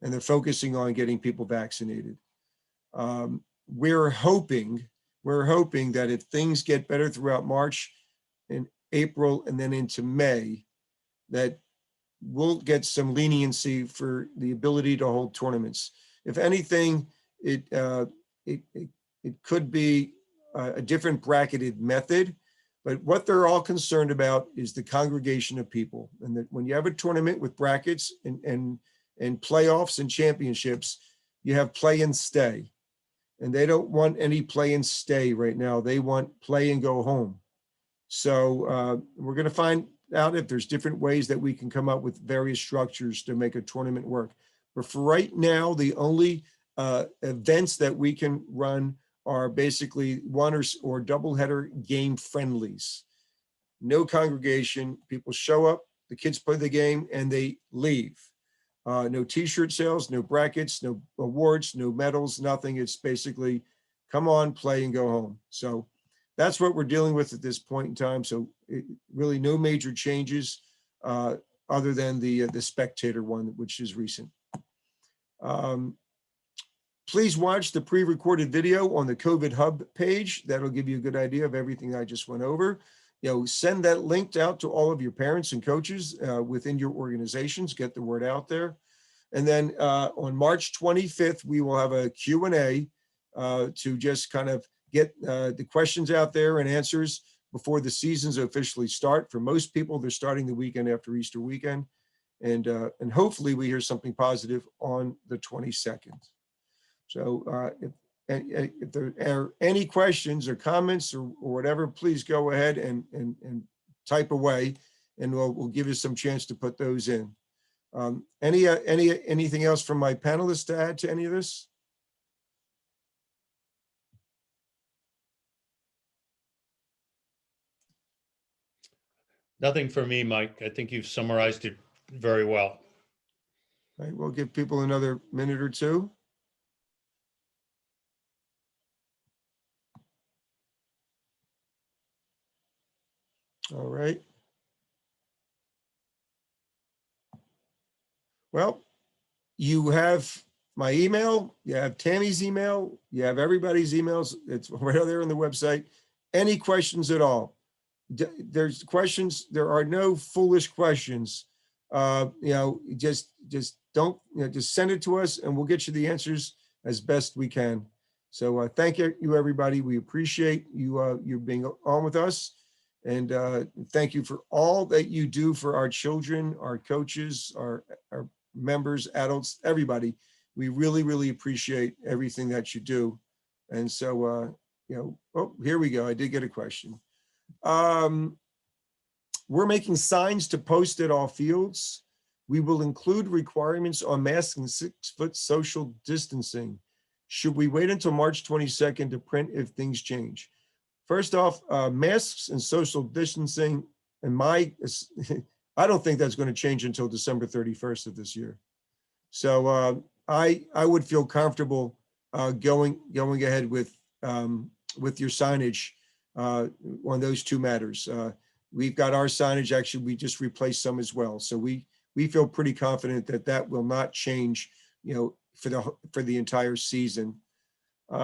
and they're focusing on getting people vaccinated. We're hoping that if things get better throughout March and April and then into May, that we'll get some leniency for the ability to hold tournaments. If anything, it could be a different bracketed method, but what they're all concerned about is the congregation of people. And that when you have a tournament with brackets and playoffs and championships, you have play and stay. And they don't want any play and stay right now. They want play and go home. So we're going to find out if there's different ways that we can come up with various structures to make a tournament work. But for right now, the only events that we can run are basically one or doubleheader game friendlies. No congregation, people show up, the kids play the game and they leave. No t-shirt sales, no brackets, no awards, no medals, nothing. It's basically come on, play and go home. So that's what we're dealing with at this point in time. So really no major changes other than the spectator one, which is recent. Please watch the pre-recorded video on the COVID Hub page. That'll give you a good idea of everything I just went over. Send that link out to all of your parents and coaches within your organizations, get the word out there. And then on March 25th, we will have a Q&A to just kind of get the questions out there and answers before the seasons officially start. For most people, they're starting the weekend after Easter weekend. And hopefully we hear something positive on the 22nd. So if there are any questions or comments or whatever, please go ahead and type away, and we'll give you some chance to put those in. Anything else from my panelists to add to any of this? Nothing for me, Mike. I think you've summarized it very well. All right, we'll give people another minute or two. All right. Well, you have my email, you have Tammy's email, you have everybody's emails. It's right there on the website. Any questions at all? There's questions. There are no foolish questions. Just don't, just send it to us and we'll get you the answers as best we can. So thank you, everybody. We appreciate you being on with us. And thank you for all that you do for our children, our coaches, our members, adults, everybody. We really, really appreciate everything that you do. And so, oh, here we go. I did get a question. We're making signs to post at all fields. We will include requirements on masks and 6-foot social distancing. Should we wait until March 22nd to print if things change? First off, masks and social distancing, I don't think that's going to change until December 31st of this year. So I would feel comfortable going ahead with your signage on those two matters. We've got our signage. Actually, we just replaced some as well. So we feel pretty confident that that will not change, for the entire season.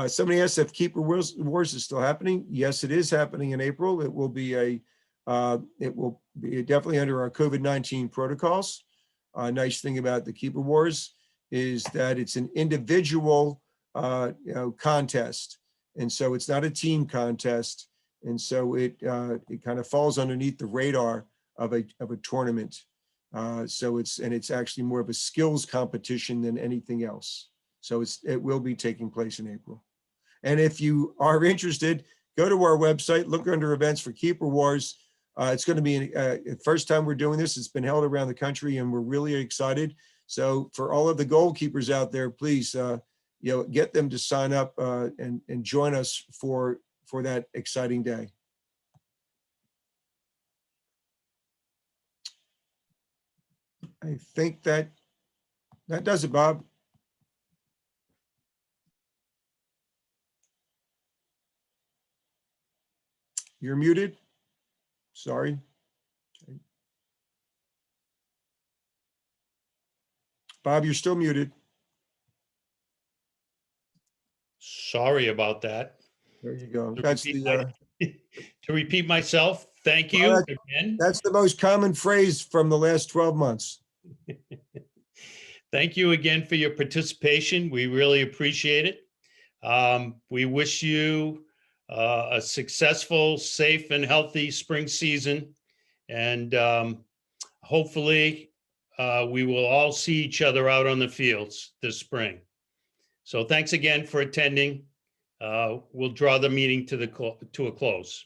Somebody asked if Keeper Wars is still happening. Yes, it is happening in April. It will be definitely under our COVID-19 protocols. Nice thing about the Keeper Wars is that it's an individual contest, and so it's not a team contest, and so it kind of falls underneath the radar of a tournament. So it's actually more of a skills competition than anything else. So it will be taking place in April. And if you are interested, go to our website, look under events for Keeper Wars. It's going to be the first time we're doing this. It's been held around the country and we're really excited. So for all of the goalkeepers out there, please, get them to sign up and join us for that exciting day. I think that does it, Bob. You're muted. Sorry. Okay. Bob, you're still muted. Sorry about that. There you go. To That's repeat the to repeat myself, thank you again. that's the most common phrase from the last 12 months. Thank you again for your participation. We really appreciate it. We wish you a successful, safe, and healthy spring season. And hopefully we will all see each other out on the fields this spring. So thanks again for attending. We'll draw the meeting to a close.